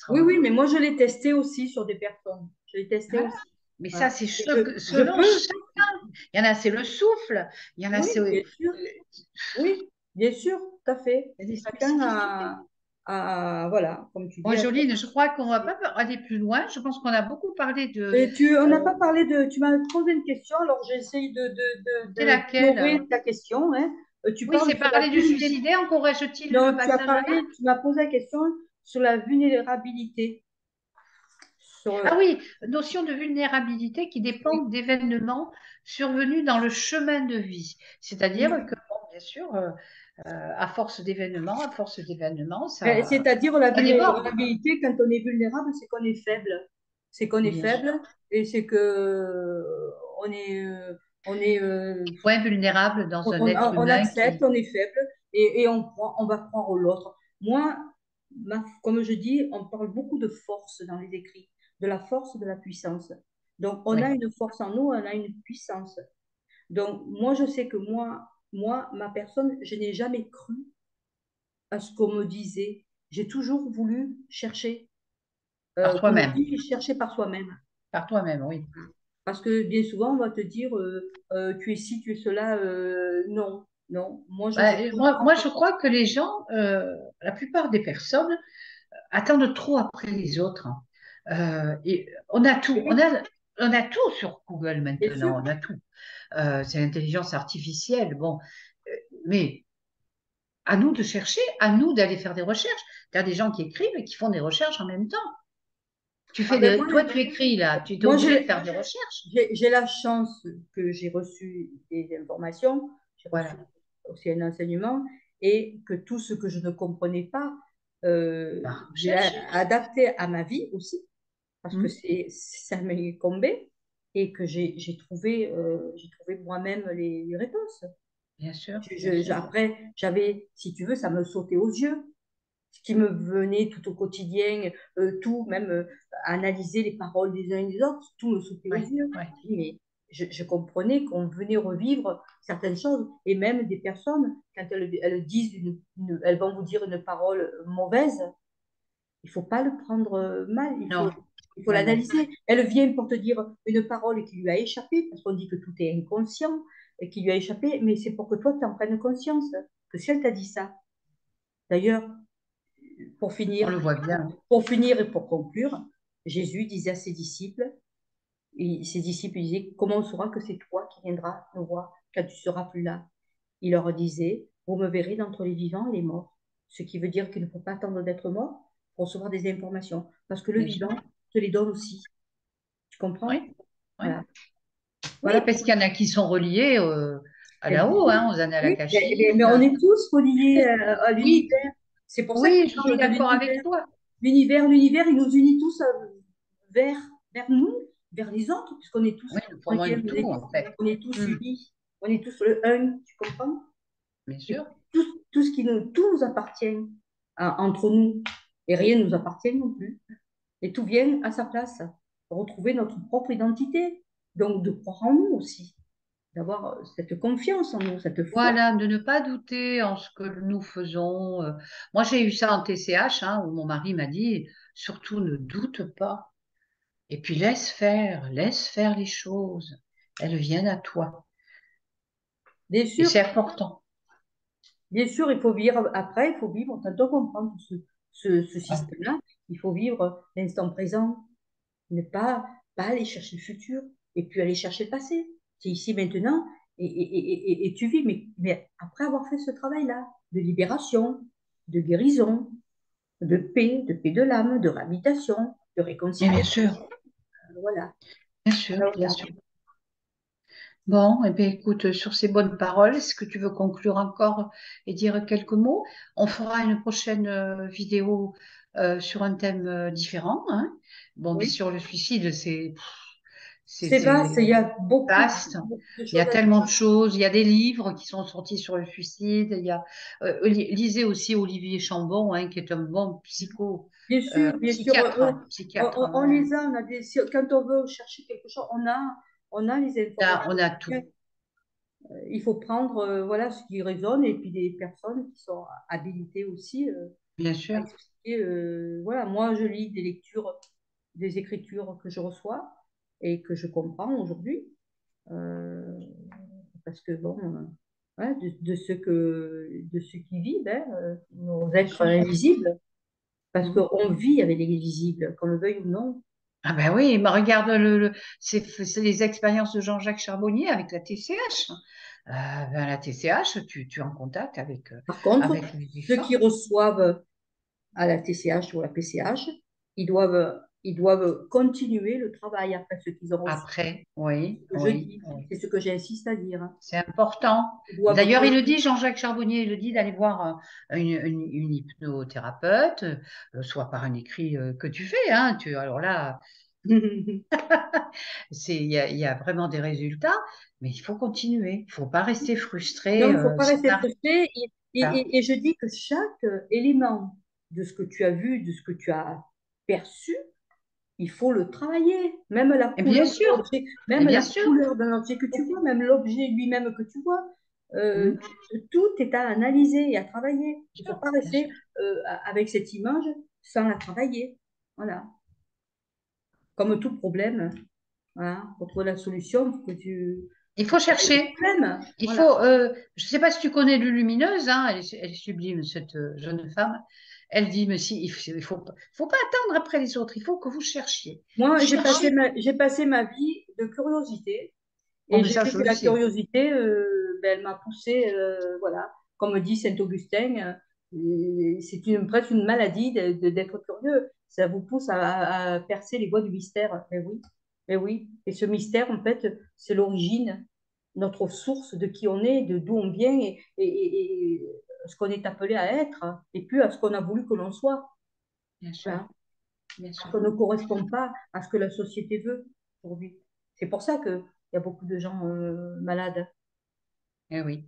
oui, oui, extraordinaire. mais moi, je l'ai testé aussi sur des personnes. Je l'ai testé Voilà. aussi. Mais ça, Voilà. c'est Et je selon peux, chacun. Il y en a, c'est le souffle. Il y en a, oui, c'est bien sûr. Oui, bien sûr, tout à fait. il y a des Chacun spécificités. voilà, comme tu Bon, dis, Joline, je crois qu'on ne va pas aller plus loin. Je pense qu'on a beaucoup parlé de. et on n'a euh, pas parlé tu m'as posé une question, alors j'essaye c'est laquelle? d'explorer ta question, hein. Tu Oui, parles c'est sur la parler du vulnérabilité. suicidaire. Encourage-t-il le Non, passage à l'acte? tu m'as posé la question sur la vulnérabilité. Sur, Ah oui, notion de vulnérabilité qui dépend oui, d'événements survenus dans le chemin de vie. C'est-à-dire oui. que, bon, bien sûr, à force d'événements, C'est-à-dire la ça déborde. vulnérabilité, quand on est vulnérable, c'est qu'on est faible. C'est qu'on est Bien sûr. faible et c'est que on est, Point vulnérable dans un être on humain accepte, on est faible et on va croire l'autre. Moi, comme je dis, on parle beaucoup de force dans les écrits, de la force, de la puissance. Donc, on a Oui, une force en nous, on a une puissance. Donc, moi, je sais que ma personne, je n'ai jamais cru à ce qu'on me disait. J'ai toujours voulu chercher, Par comme on toi-même. dit, chercher par soi-même. Par toi-même, oui. Parce que bien souvent, on va te dire, tu es ci, tu es cela. Non, non. Moi, je veux Moi, comprendre. je crois que les gens, la plupart des personnes, attendent trop après les autres, hein. Et on a tout, Oui, on a tout sur Google bien sûr. maintenant, on a tout. C'est l'intelligence artificielle, bon, euh, mais à nous de chercher, à nous d'aller faire des recherches. Il y a des gens qui écrivent et qui font des recherches en même temps. Ah ben moi, Toi, tu écris là, tu es moi obligé de faire des recherches. j'ai la chance que j'ai reçu des informations, j'ai reçu Voilà, aussi un enseignement, et que tout ce que je ne comprenais pas, par je l'ai recherche. adapté à ma vie aussi, parce que Hmm, ça m'est incombé, et que j'ai trouvé moi-même les réponses. bien sûr, bien sûr. Après, si tu veux, ça me sautait aux yeux. Ce qui me venait tout au quotidien, tout, même analyser les paroles des uns et des autres, tout me sautait aux Ouais, yeux. ouais, Mais je comprenais qu'on venait revivre certaines choses, et même des personnes, quand elles disent elles vont vous dire une parole mauvaise, il faut pas le prendre mal, non, il faut non, non, l'analyser. Elle vient pour te dire une parole qui lui a échappé, parce qu'on dit que tout est inconscient, et qui lui a échappé, mais c'est pour que toi, tu en prennes conscience, que si elle t'a dit ça. D'ailleurs, pour on finir, le voit bien. pour finir et pour conclure, Jésus disait à ses disciples, et ses disciples disaient, comment on saura que c'est toi qui viendras nous voir quand tu seras plus là? Il leur disait, vous me verrez d'entre les vivants et les morts. Ce qui veut dire qu'il ne faut pas attendre d'être mort pour recevoir des informations, parce que le Bien sûr. vivant te les donne aussi. Tu comprends? Oui, oui. Voilà. Oui, Voilà. parce qu'il y en a qui sont reliés à Et bien là-haut, sûr. hein, aux annales Oui, akashiques. mais on est tous reliés à Oui, l'univers. C'est pour ça oui, qu'il je suis parle de d'accord avec l'univers. toi. L'univers, il nous unit tous vers, vers nous, vers les autres, puisqu'on est Oui, tous nous formons reliés, une tout, en fait. on est tous Hmm, unis, on est tous le un, tu comprends? bien Et sûr. tout nous appartient entre nous, et rien ne nous appartient non plus. Et tout vient à sa place, retrouver notre propre identité, donc de croire en nous aussi, d'avoir cette confiance en nous, cette foi. Voilà, de ne pas douter en ce que nous faisons. Moi, j'ai eu ça en TCH, hein, où mon mari m'a dit, surtout ne doute pas. Et puis laisse faire les choses. Elles viennent à toi. Bien Et sûr, c'est important. bien sûr, il faut vivre après, il faut vivre, quand on comprend ce Ouais. système-là, il faut vivre l'instant présent, ne pas aller chercher le futur et puis aller chercher le passé. C'est ici maintenant et tu vis, mais après avoir fait ce travail-là de libération, de guérison, de paix de l'âme, de réhabilitation, de Et bien réconciliation. sûr, Voilà. bien sûr, Alors, bien voilà. sûr. Bon, eh bien, écoute, sur ces bonnes paroles, est-ce que tu veux conclure encore et dire quelques mots? On fera une prochaine vidéo sur un thème différent, hein. Bon, bien Oui. sûr, le suicide, C'est vaste, c'est il y a vaste. beaucoup de Il y a choses à tellement de dire. choses. Il y a des livres qui sont sortis sur le suicide. Lisez aussi Olivier Chambon, hein, qui est un bon Bien sûr, psychiatre. on Hein. les a, quand on veut chercher quelque chose, on a les Là, informations. on a tout, Il faut prendre voilà, ce qui résonne et puis des personnes qui sont habilitées aussi bien à sûr. expliquer. Voilà, moi, je lis des lectures, des écritures que je reçois et que je comprends aujourd'hui. euh, Parce que, bon, voilà, de ceux qui vivent, hein, nos Bien êtres sûr. invisibles, parce Mhm. qu'on vit avec les visibles, qu'on le veuille ou non. Ah ben oui, mais regarde c'est les expériences de Jean-Jacques Charbonnier avec la TCH. Ben, la TCH, tu es en contact Par contre, avec les ceux qui défunts. reçoivent à la TCH ou à la PCH, ils doivent continuer le travail après ce qu'ils ont reçu. Après, C'est oui, ce que je oui, dis, oui. c'est ce que j'insiste à dire. C'est important. Ils doivent D'ailleurs, il le continuer. dit, Jean-Jacques Charbonnier, il le dit d'aller voir une hypnothérapeute, soit par un écrit que tu fais, hein, alors là, il y a vraiment des résultats, mais il faut continuer. Il ne faut pas rester Non, frustré il ne faut pas si on rester arrive frustré. là. Et je dis que chaque élément de ce que tu as vu, de ce que tu as perçu, il faut le travailler. Et bien sûr, et Même bien la sûr, couleur d'un objet que tu vois, même l'objet lui-même que tu vois. Euh, Mhm. tout est à analyser et à travailler. Il ne faut pas Bien rester sûr. avec cette image sans la travailler. Voilà. Comme tout problème, voilà. Pour trouver la solution, Il faut faut trouver le chercher. problème. Il Voilà. faut, je ne sais pas si tu connais Lumineuse, hein, elle est sublime, cette jeune femme. Elle dit, mais si, faut pas attendre après les autres, il faut que vous cherchiez. Moi, Cherchez. j'ai passé ma vie de curiosité. Oh, Et mais j'ai ça, vu je que le la sais. curiosité, ben, elle m'a poussée, voilà, comme dit Saint-Augustin, c'est presque une maladie d'être curieux. Ça vous pousse à percer les voies du mystère. Mais oui, mais oui. Et ce mystère, en fait, c'est l'origine, notre source de qui on est, de d'où on vient et ce qu'on est appelé à être, et puis à ce qu'on a voulu que l'on soit. Bien sûr, Voilà. bien Parce sûr. qu'on ne correspond pas à ce que la société veut aujourd'hui. C'est pour ça qu'il y a beaucoup de gens malades. Eh oui.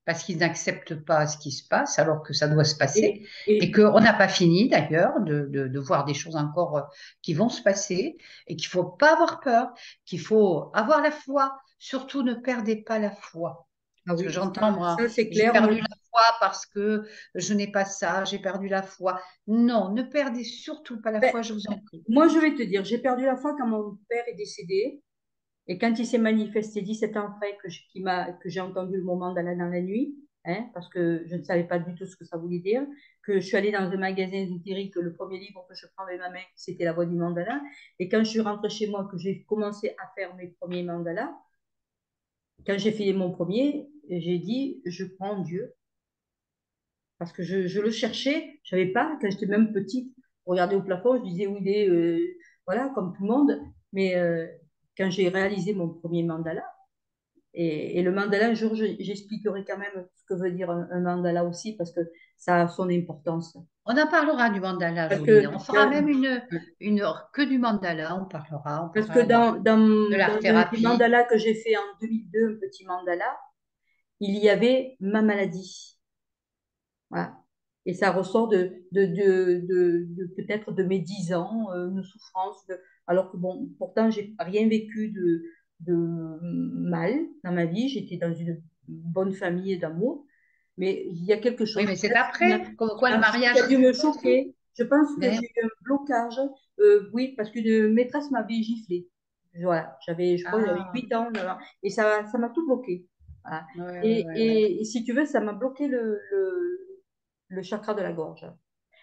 Parce qu'ils n'acceptent pas ce qui se passe alors que ça doit se passer et Et qu'on n'a pas fini d'ailleurs de voir des choses encore qui vont se passer et qu'il faut pas avoir peur, qu'il faut avoir la foi. Surtout ne perdez pas la foi. ah Parce que oui, j'entends, moi, ça, c'est j'ai clair. Moi, perdu la foi parce que je n'ai pas ça, j'ai perdu la foi. Non, ne perdez surtout pas la ben, foi, je vous en prie. moi, je vais te dire, j'ai perdu la foi quand mon père est décédé. Et quand il s'est manifesté 17 ans après que j'ai entendu le moment dans la nuit, hein, parce que je ne savais pas du tout ce que ça voulait dire, que je suis allée dans un magasin ésotérique, le premier livre que je prends avec ma main, c'était La Voix du Mandala. Et quand je suis rentrée chez moi, que j'ai commencé à faire mes premiers mandalas, quand j'ai fait mon premier, j'ai dit, je prends Dieu. Parce que je le cherchais, je savais pas, quand j'étais même petite, regarder au plafond, je disais où il est, voilà, comme tout le monde. Mais quand j'ai réalisé mon premier mandala, et le mandala, un jour, j'expliquerai quand même ce que veut dire un mandala aussi, parce que ça a son importance. On en parlera du mandala, Parce Joline. que, On fera même une heure que du mandala. On parce que parlera de dans un des l'art-thérapie. mandalas que j'ai fait en 2002, un petit mandala, il y avait ma maladie. Voilà. Et ça ressort de peut-être de mes 10 ans, une souffrance. Alors que bon, pourtant, j'ai rien vécu de mal dans ma vie. J'étais dans une bonne famille d'amour. Mais il y a quelque Oui, chose mais c'est peut-être après, comme quoi le qui mariage, a c'est dû me ça aussi. choquer. Je pense que Mais, j'ai eu un blocage. Oui, parce qu'une maîtresse m'avait giflé. Voilà, je crois que j'avais ah, 8 ans, 9 ans. Et ça m'a tout bloqué. Voilà. ouais, ouais, ouais, ouais. Et si tu veux, ça m'a bloqué le chakra de la gorge.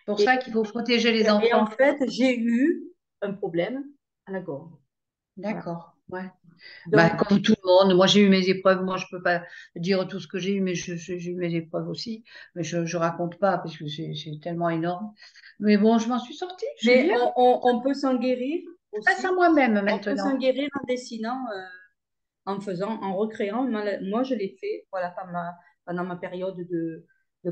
Pour Et, ça qu'il faut protéger les en enfants. fait, j'ai eu un problème à la gorge. Voilà. D'accord, ouais. Bah, Donc, comme tout le monde, moi j'ai eu mes épreuves. Moi, je peux pas dire tout ce que j'ai eu, mais j'ai eu mes épreuves aussi. Mais je raconte pas parce que c'est tellement énorme. Mais bon, je m'en suis sortie. Je suis mais bien. on peut s'en guérir Face à aussi. moi-même On peut s'en maintenant. guérir en dessinant, en faisant, en recréant. Moi, je l'ai fait, voilà, pendant ma période de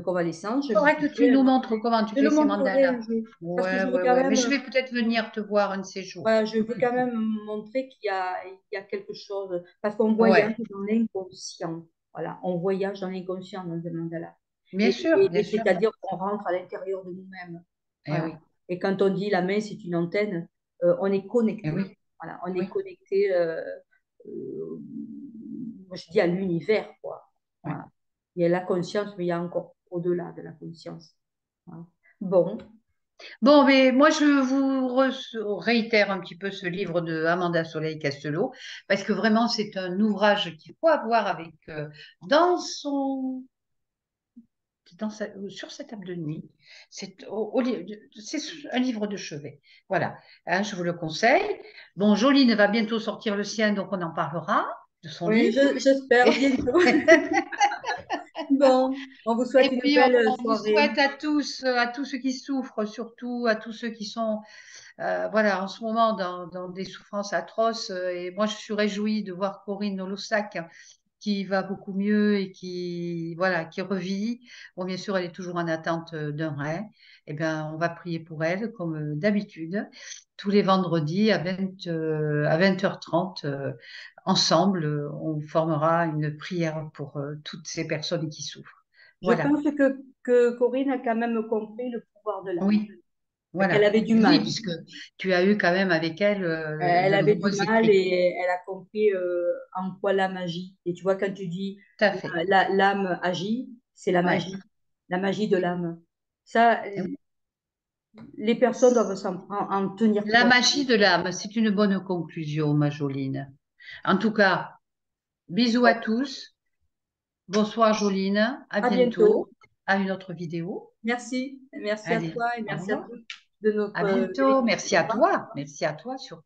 convalescence. Il faudrait que tu nous montres comment tu Je fais le ces montrerai mandalas. un jour. Parce que Ouais, je veux ouais, quand ouais. Mais je même, vais peut-être venir te voir un de ces jours. voilà, je veux quand même montrer il y a quelque chose. Parce qu'on voyage Ouais, dans l'inconscient. Voilà, on voyage dans l'inconscient dans le mandala. bien sûr, bien Et sûr. c'est-à-dire qu'on rentre à l'intérieur de nous-mêmes. Eh Voilà. oui, Et quand on dit la main, c'est une antenne, on est eh connecté. oui, Voilà, on est oui, connecté, moi, je dis à l'univers, quoi. oui. Voilà. Il y a la conscience, mais il y a encore au-delà de la conscience. Voilà. Bon, Bon, mais moi, je vous réitère un petit peu ce livre de Amanda Soleil Castelot, parce que vraiment, c'est un ouvrage qu'il faut avoir avec, dans son, sur sa table de nuit. C'est un livre de chevet. Voilà. Hein, je vous le conseille. Bon, Joline va bientôt sortir le sien, donc on en parlera de son oui, livre. j'espère bientôt. Bon, on vous souhaite Et une puis, belle on vous soirée. souhaite à tous ceux qui souffrent, surtout à tous ceux qui sont voilà, en ce moment dans des souffrances atroces. Et moi, je suis réjouie de voir Corinne Holossac qui va beaucoup mieux et qui, voilà, qui revit. Bon, bien sûr, elle est toujours en attente d'un rein. Eh bien, on va prier pour elle, comme d'habitude, tous les vendredis à 20h30. Ensemble, on formera une prière pour toutes ces personnes qui souffrent. Je Voilà. pense que Corinne a quand même compris le pouvoir de l'âme. Oui, qu'elle Voilà. avait du Oui, mal. puisque tu as eu quand même avec elle Elle de avait du nombreux mal écrits. et elle a compris en quoi la magie. Et tu vois, quand tu dis Tout à fait. l'âme agit, c'est Ouais. la magie de l'âme. Ça, les personnes doivent en tenir La compte. magie de l'âme, c'est une bonne conclusion, ma Joline. En tout cas, bisous à tous. Bonsoir, Joline. À À bientôt. bientôt. À une autre vidéo. Merci. Merci à Allez, toi et au merci à revoir. tous de notre À bientôt. écoute. Merci Au à revoir. toi. Merci à toi surtout.